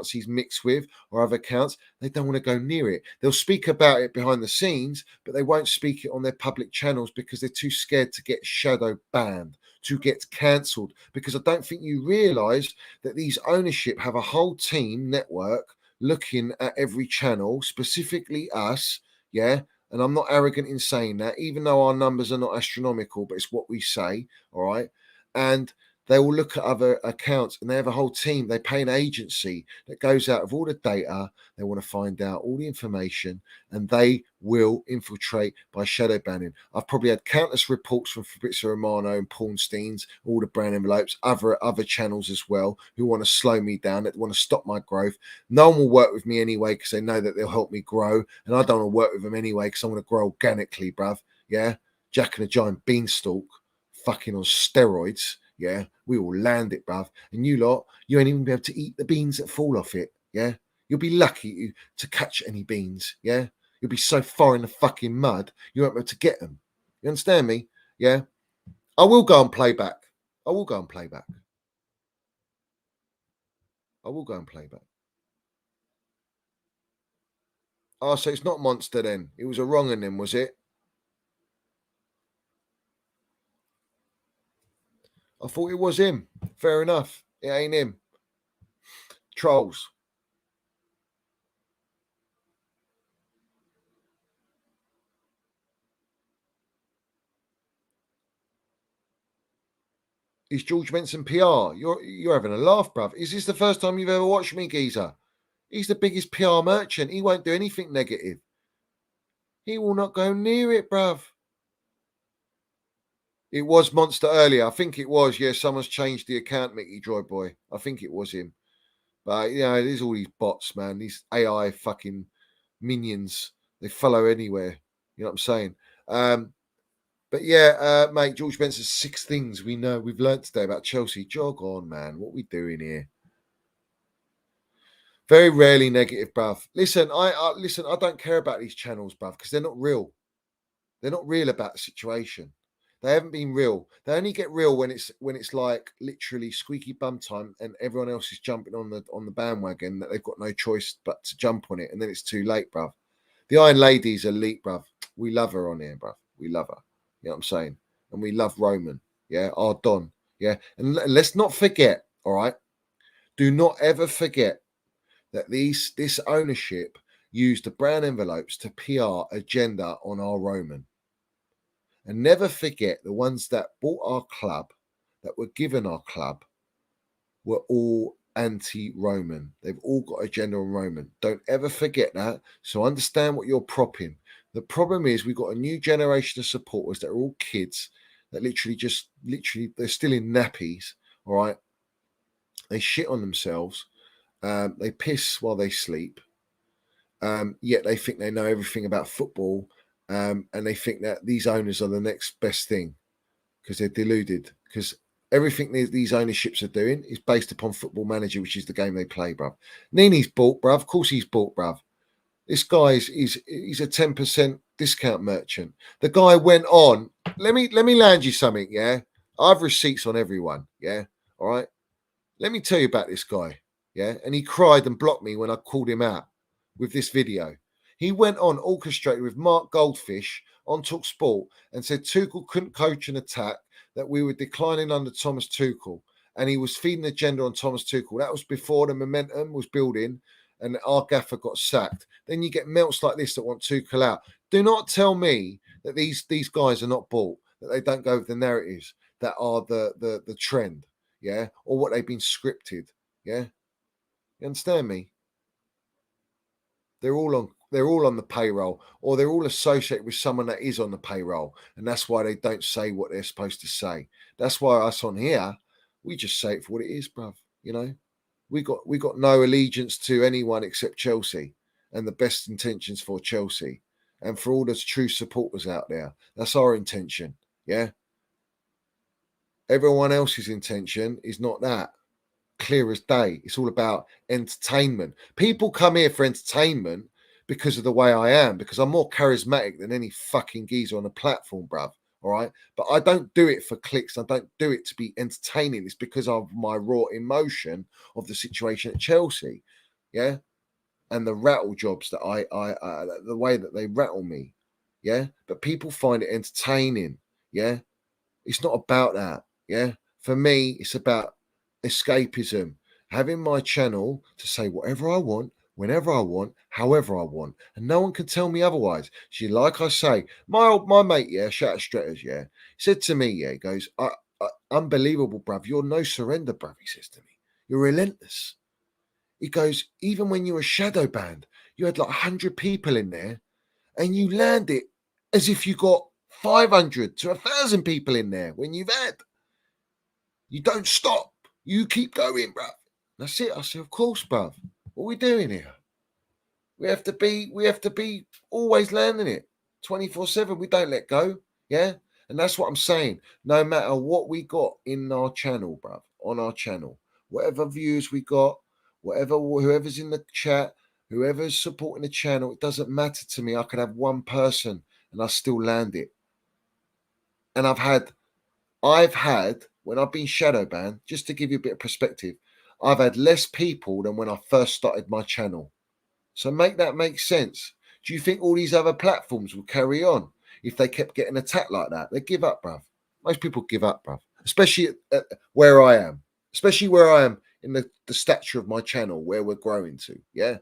he's mixed with or other accounts, they don't want to go near it. They'll speak about it behind the scenes, but they won't speak it on their public channels because they're too scared to get shadow banned, to get cancelled. Because I don't think you realise that these ownership have a whole team network looking at every channel, specifically us, yeah. And I'm not arrogant in saying that, even though our numbers are not astronomical, but it's what we say, all right? And they will look at other accounts and they have a whole team. They pay an agency that goes out of all the data. They want to find out all the information and they will infiltrate by shadow banning. I've probably had countless reports from Fabrizio Romano and Paulstein's, all the brand envelopes, other channels as well, who want to slow me down, that want to stop my growth. No one will work with me anyway because they know that they'll help me grow. And I don't want to work with them anyway because I want to grow organically, bruv. Yeah? Jack and a giant beanstalk, fucking on steroids. Yeah, we will land it, bruv. And you lot, you ain't even be able to eat the beans that fall off it. Yeah, you'll be lucky to catch any beans. Yeah, you'll be so far in the fucking mud, you won't be able to get them. You understand me? Yeah, I will go and play back. I will go and play back. I will go and play back. Oh, so it's not Monster then. It was a wrong one then, was it? I thought it was him. Fair enough. It ain't him. Trolls. Is George Benson PR? You're having a laugh, bruv. Is this the first time you've ever watched me, geezer? He's the biggest PR merchant. He won't do anything negative. He will not go near it, bruv. It was Monster earlier. I think it was. Yeah, someone's changed the account, Mickey Joy Boy. I think it was him. But, you know, there's all these bots, man. These AI fucking minions. They follow anywhere. You know what I'm saying? But yeah, mate, George Benson's 6 things we know we've learnt today about Chelsea. Jog on, man. What are we doing here? Very rarely negative, bruv. Listen, I don't care about these channels, bruv, because they're not real. They're not real about the situation. They haven't been real. They only get real when it's like literally squeaky bum time and everyone else is jumping on the bandwagon that they've got no choice but to jump on it, and then it's too late, bruv. The Iron Lady's elite, bruv. We love her on here, bruv. We love her. You know what I'm saying? And we love Roman, yeah, our Don, yeah. And let's not forget, all right? Do not ever forget that this ownership used the brown envelopes to PR agenda on our Roman. And never forget the ones that bought our club, that were given our club, were all anti-Roman. They've all got agenda on Roman. Don't ever forget that. So understand what you're propping. The problem is we've got a new generation of supporters that are all kids that literally they're still in nappies, all right? They shit on themselves. They piss while they sleep. Yet they think they know everything about football. And they think that these owners are the next best thing because they're deluded. Because everything these ownerships are doing is based upon Football Manager, which is the game they play, bruv. Nini's bought, bruv. Of course he's bought, bruv. This guy he's a 10% discount merchant. The guy went on. Let me land you something, yeah? I have receipts on everyone, yeah? All right? Let me tell you about this guy, yeah? And he cried and blocked me when I called him out with this video. He went on orchestrated with Mark Goldfish on TalkSport and said Tuchel couldn't coach an attack, that we were declining under Thomas Tuchel, and he was feeding agenda on Thomas Tuchel. That was before the momentum was building and our gaffer got sacked. Then you get melts like this that want Tuchel out. Do not tell me that these guys are not bought, that they don't go with the narratives that are the trend, yeah, or what they've been scripted, yeah. You understand me? They're all on the payroll, or they're all associated with someone that is on the payroll, and that's why they don't say what they're supposed to say. That's why us on here, we just say it for what it is, bruv. You know, we got no allegiance to anyone except Chelsea, and the best intentions for Chelsea, and for all the true supporters out there. That's our intention, yeah. Everyone else's intention is not that. Clear as day. It's all about entertainment. People come here for entertainment because of the way I am, because I'm more charismatic than any fucking geezer on a platform, bruv. All right. But I don't do it for clicks. I don't do it to be entertaining. It's because of my raw emotion of the situation at Chelsea. Yeah. And the rattle jobs that the way that they rattle me. Yeah. But people find it entertaining. Yeah. It's not about that. Yeah. For me, it's about escapism, having my channel to say whatever I want, whenever I want, however I want, and no one can tell me otherwise. See, like I say, my mate, yeah, Shoutouts Strategy, yeah, said to me, yeah, he goes, unbelievable, bruv, you're no surrender, bruv, he says to me, you're relentless. He goes, even when you were shadow banned, you had like 100 people in there, and you land it as if you got 500 to 1,000 people in there when you've had. You don't stop. You keep going, bruv. That's it. I said, of course, bruv. What are we doing here? We have to be always landing it 24/7. We don't let go. Yeah. And that's what I'm saying. No matter what we got in our channel, bruv, on our channel, whatever views we got, whoever's in the chat, whoever's supporting the channel, it doesn't matter to me. I could have one person and I still land it. And I've had, when I've been shadow banned, just to give you a bit of perspective, I've had less people than when I first started my channel. So make that make sense. Do you think all these other platforms will carry on if they kept getting attacked like that? They give up, bruv. Most people give up, bruv. especially at where I am, in the stature of my channel, where we're growing to. Yeah,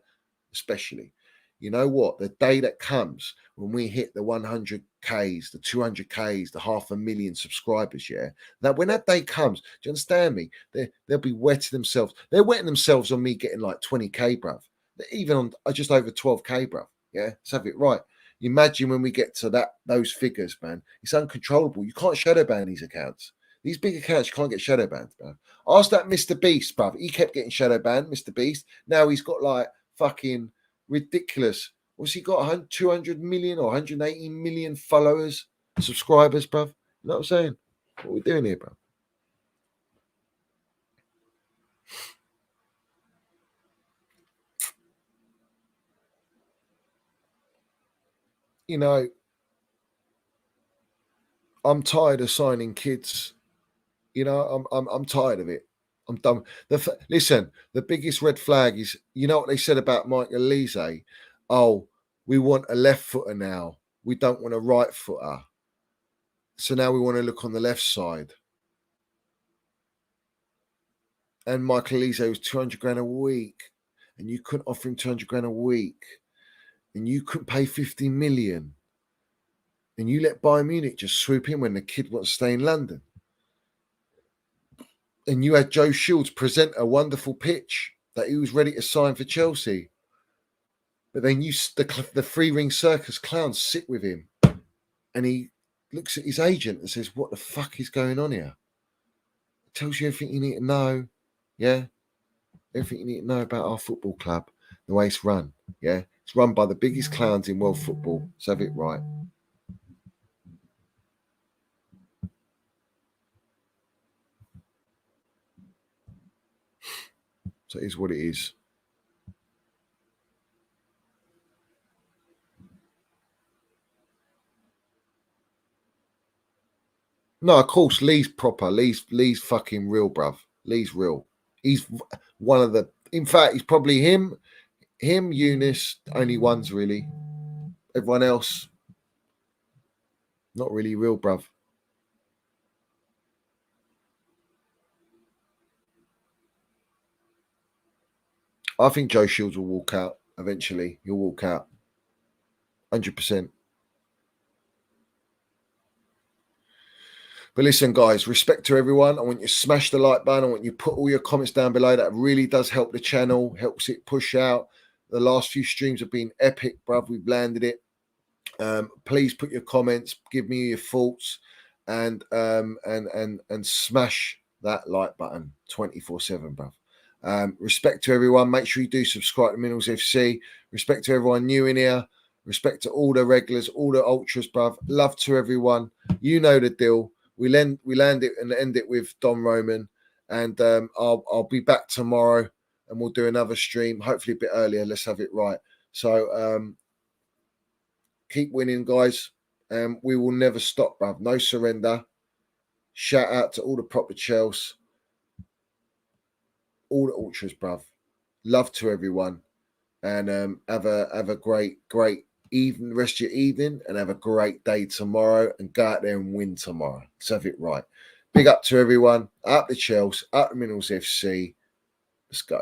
especially. You know what? The day that comes when we hit the 100Ks, the 200Ks, the 500,000 subscribers, yeah, that when that day comes, do you understand me? They'll be wetting themselves. They're wetting themselves on me getting like 20K, bruv. They're even on just over 12K, bruv. Yeah, let's have it right. Imagine when we get to those figures, man. It's uncontrollable. You can't shadow ban these accounts. These big accounts, you can't get shadow banned, bruv. Ask that Mr. Beast, bruv. He kept getting shadow banned, Mr. Beast. Now he's got like fucking ridiculous. What's he got? 200 million or 180 million followers, subscribers, bruv. You know what I'm saying? What are we doing here, bruv? You know, I'm tired of signing kids. You know, I'm tired of it. I'm done. Listen, the biggest red flag is, you know what they said about Mike Olise? Oh, we want a left footer now. We don't want a right footer. So now we want to look on the left side. And Mike Olise was 200 grand a week. And you couldn't offer him 200 grand a week. And you couldn't pay 50 million. And you let Bayern Munich just swoop in when the kid wants to stay in London. And you had Joe Shields present a wonderful pitch that he was ready to sign for Chelsea. But then the three-ring circus clowns sit with him. And he looks at his agent and says, what the fuck is going on here? It tells you everything you need to know. Yeah? Everything you need to know about our football club, the way it's run. Yeah? It's run by the biggest clowns in world football. Let's have it right. So it is what it is. No, of course, Lee's proper. Lee's fucking real, bruv. Lee's real. He's one of the... In fact, he's probably him, Eunice, only ones really. Everyone else, not really real, bruv. I think Joe Shields will walk out eventually. He'll walk out. 100%. But listen, guys, respect to everyone. I want you to smash the like button. I want you to put all your comments down below. That really does help the channel, helps it push out. The last few streams have been epic, bruv. We've landed it. Please put your comments, give me your thoughts, and smash that like button 24/7, bruv. Respect to everyone. Make sure you do subscribe to Minerals FC. Respect to everyone new in here. Respect to all the regulars, all the ultras, bruv. Love to everyone. You know the deal. We land it and end it with Don Roman, and I'll be back tomorrow, and we'll do another stream, hopefully a bit earlier. Let's have it right. So keep winning, guys. We will never stop, bruv. No surrender. Shout out to all the proper Chels, all the ultras, bruv. Love to everyone, and have a great evening, rest of your evening, and have a great day tomorrow, and go out there and win tomorrow. Let's have it right. Big up to everyone. Up the Chels, up the Minerals FC. Let's go.